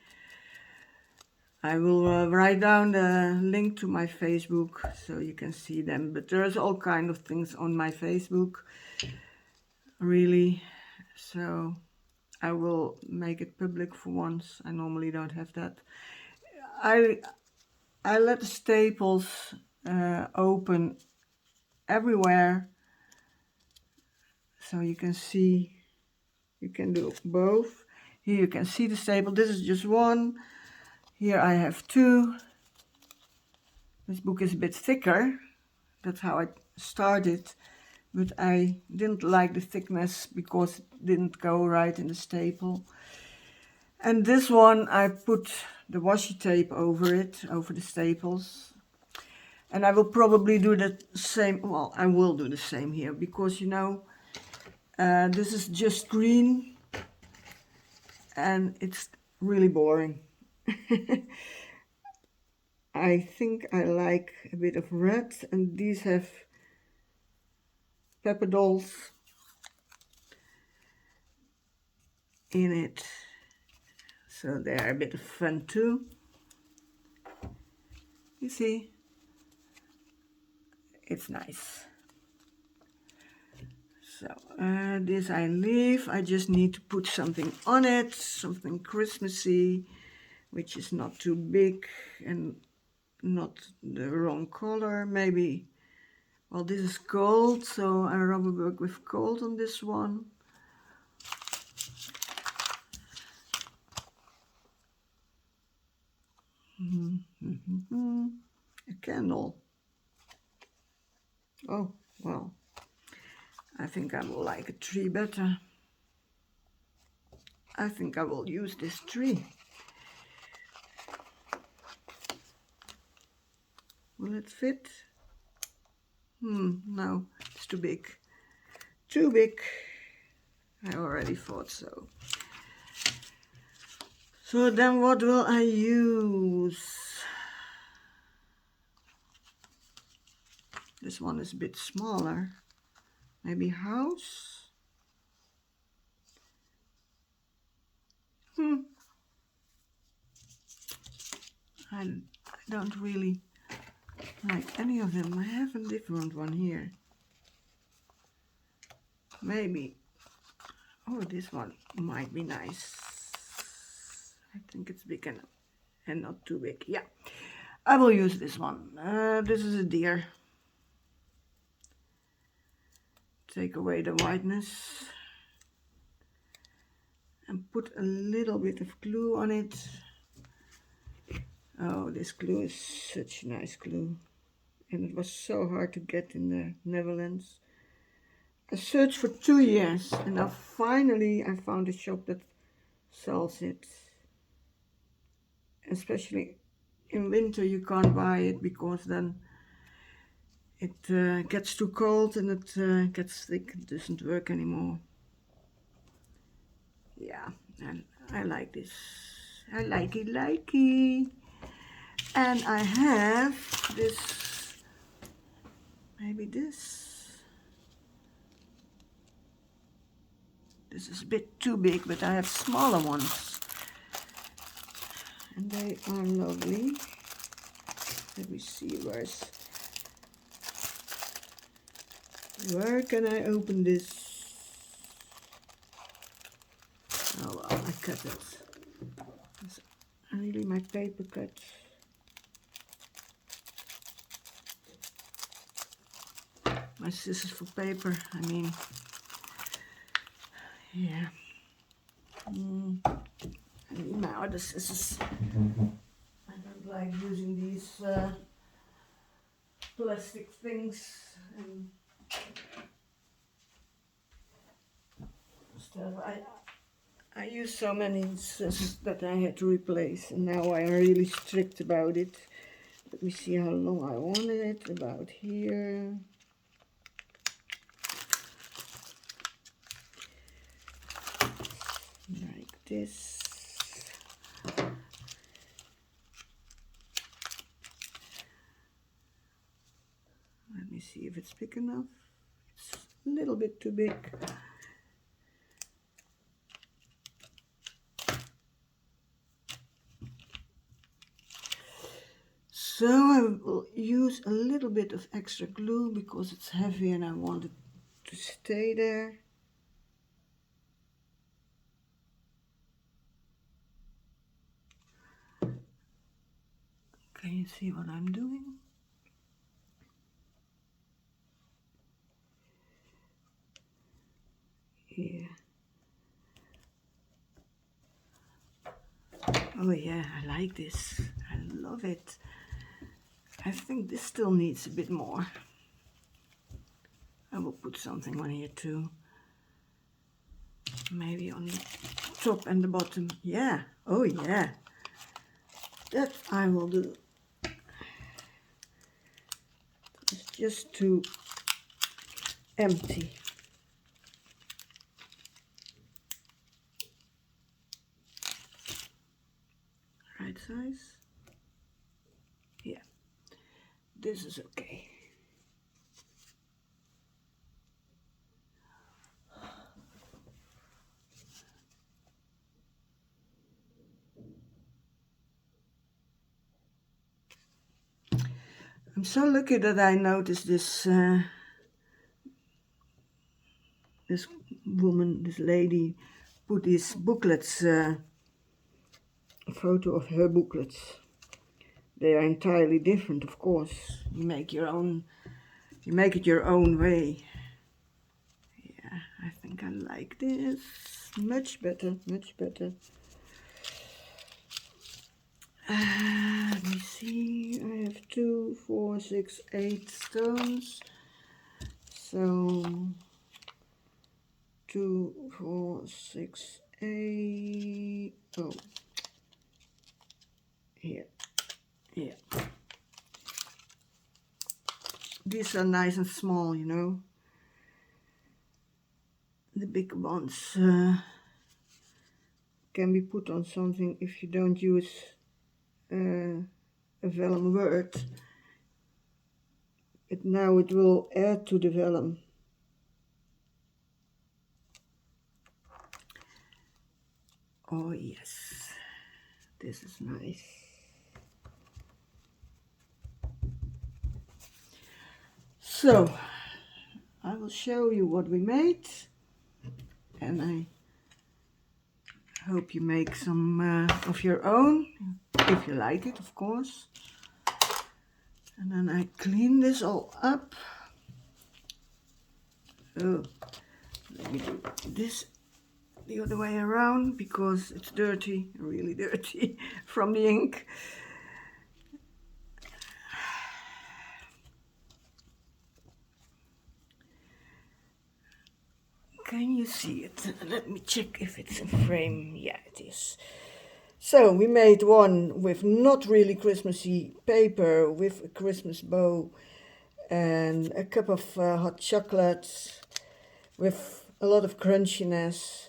I will write down the link to my Facebook so you can see them, but there's all kind of things on my Facebook, really. So I will make it public for once. I normally don't have that. I let the staples open everywhere, so you can see, you can do both. Here you can see the staple. This is just one. Here I have two. This book is a bit thicker. That's how I started, but I didn't like the thickness because it didn't go right in the staple. And this one I put the washi tape over it, over the staples. And I will probably do the same, well, I will do the same here, because, you know, this is just green and it's really boring. I think I like a bit of red, and these have pepper dolls in it, so they're a bit of fun too. You see, it's nice. So this I leave. I just need to put something on it, something Christmassy, which is not too big and not the wrong color. Maybe, well, this is gold, so I rubber work with gold on this one. A candle. Oh, well, I think I will like a tree better. I think I will use this tree. Will it fit? No, it's too big. Too big. I already thought so. So then what will I use? This one is a bit smaller. Maybe house? I don't really like any of them. I have a different one here. Maybe. Oh, this one might be nice. I think it's big enough and not too big. Yeah, I will use this one. This is a deer. Take away the whiteness and put a little bit of glue on it. Oh, this glue is such nice glue, and it was so hard to get in the Netherlands. I searched for 2 years, and now finally I found a shop that sells it. Especially in winter you can't buy it, because then it gets too cold and it gets thick. It doesn't work anymore. Yeah, and I like this. I like it. And I have this, maybe this. This is a bit too big, but I have smaller ones. And they are lovely. Let me see, where can I open this? Oh well, I cut it. It's really my paper cut. My scissors for paper, I mean. Yeah. I need my other scissors. I don't like using these plastic things and stuff. I use so many scissors that I had to replace, and now I am really strict about it. Let me see how long I wanted it. About here. Like this. Let me see if it's big enough. It's a little bit too big. So I will use a little bit of extra glue because it's heavy and I want it to stay there. Can you see what I'm doing? Here. Oh yeah, I like this. I love it. I think this still needs a bit more. I will put something on here too. Maybe on the top and the bottom. Yeah, oh yeah. That I will do. It's just too empty. Right size? Yeah, this is okay. I'm so lucky that I noticed this this woman, this lady, put these booklets, a photo of her booklets. They are entirely different, of course. You make it your own way. Yeah, I think I like this much better, much better. Let me see, I have 2, 4, 6, 8 stones. So 2, 4, 6, 8. Oh, here, here. These are nice and small, you know. The big ones can be put on something if you don't use a vellum word. Now it will add to the vellum. Oh yes, this is nice. So, I will show you what we made, and I hope you make some of your own, if you like it, of course. And then I clean this all up. Oh, let me do this the other way around because it's dirty, really dirty from the ink. Can you see it? Let me check if it's in frame. Yeah, it is. So we made one with not really Christmassy paper, with a Christmas bow and a cup of hot chocolate with a lot of crunchiness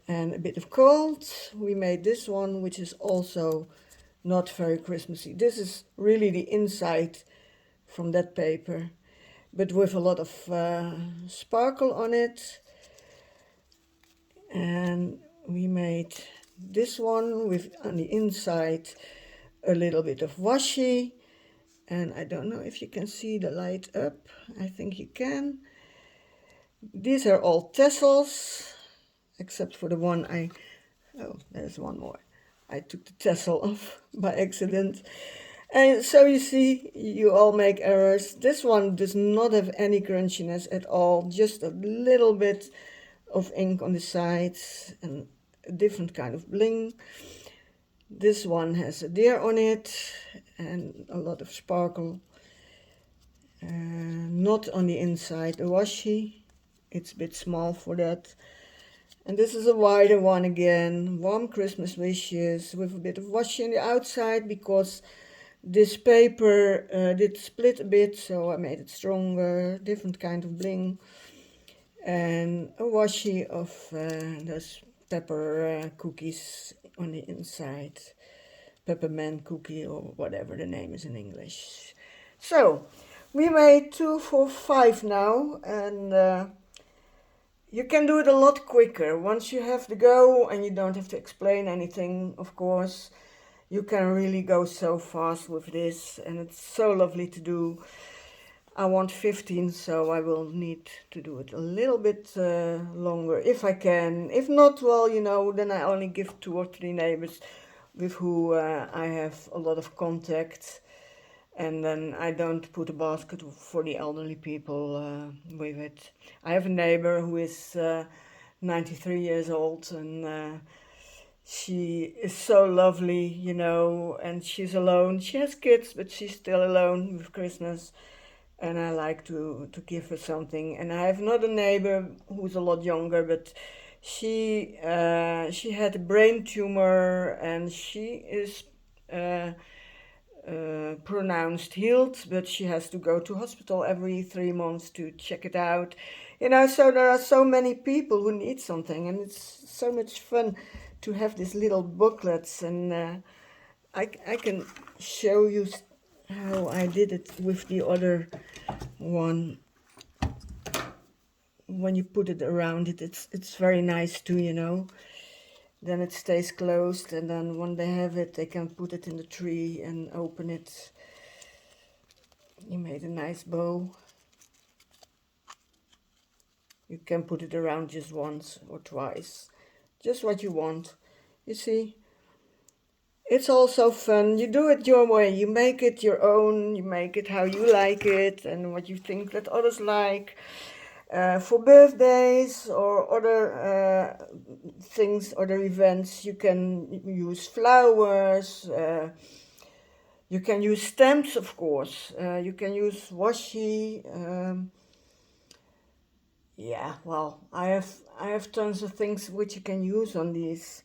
and a bit of cold. We made this one, which is also not very Christmassy. This is really the inside from that paper, but with a lot of sparkle on it. And we made this one with on the inside a little bit of washi, and I don't know if you can see the light up. I think you can. These are all tassels, except for the one oh, there's one more. I took the tassel off by accident. And so you see, you all make errors. This one does not have any crunchiness at all, just a little bit of ink on the sides and a different kind of bling. This one has a deer on it and a lot of sparkle. Not on the inside, the washi. It's a bit small for that. And this is a wider one again. Warm Christmas wishes with a bit of washi on the outside because this paper did split a bit, so I made it stronger. Different kind of bling. And a washi of those pepper cookies on the inside. Peppermint cookie or whatever the name is in English. So we made 2, 4, 5 now, and you can do it a lot quicker. Once you have the go and you don't have to explain anything, of course, you can really go so fast with this, and it's so lovely to do. I want 15, so I will need to do it a little bit longer if I can. If not, well, you know, then I only give 2 or 3 neighbors with who I have a lot of contact, and then I don't put a basket for the elderly people with it. I have a neighbor who is 93 years old, and she is so lovely, you know, and she's alone. She has kids, but she's still alone with Christmas, and I like to give her something. And I have another neighbor who's a lot younger, but she had a brain tumor, and she is pronounced healed, but she has to go to hospital every 3 months to check it out. You know, so there are so many people who need something, and it's so much fun to have these little booklets, and I can show you how I did it with the other one. When you put it around it, it's very nice too, you know. Then it stays closed, and then when they have it, they can put it in the tree and open it. You made a nice bow. You can put it around just once or twice, just what you want. You see, It's also fun. You do it your way. You make it your own. You make it how you like it and what you think that others like. For birthdays or other things, other events, you can use flowers. You can use stamps, of course. You can use washi. Yeah, well, I have tons of things which you can use on these.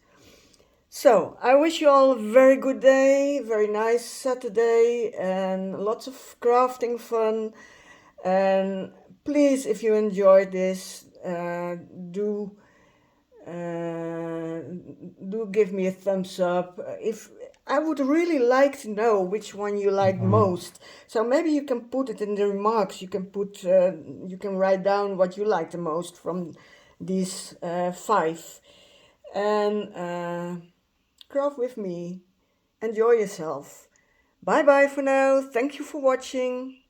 So I wish you all a very good day, very nice Saturday, and lots of crafting fun. And please, if you enjoyed this, do give me a thumbs up. If I would really like to know which one you like most. So maybe you can put it in the remarks. You can write down what you like the most from these five, and craft with me. Enjoy yourself. Bye bye for now. Thank you for watching.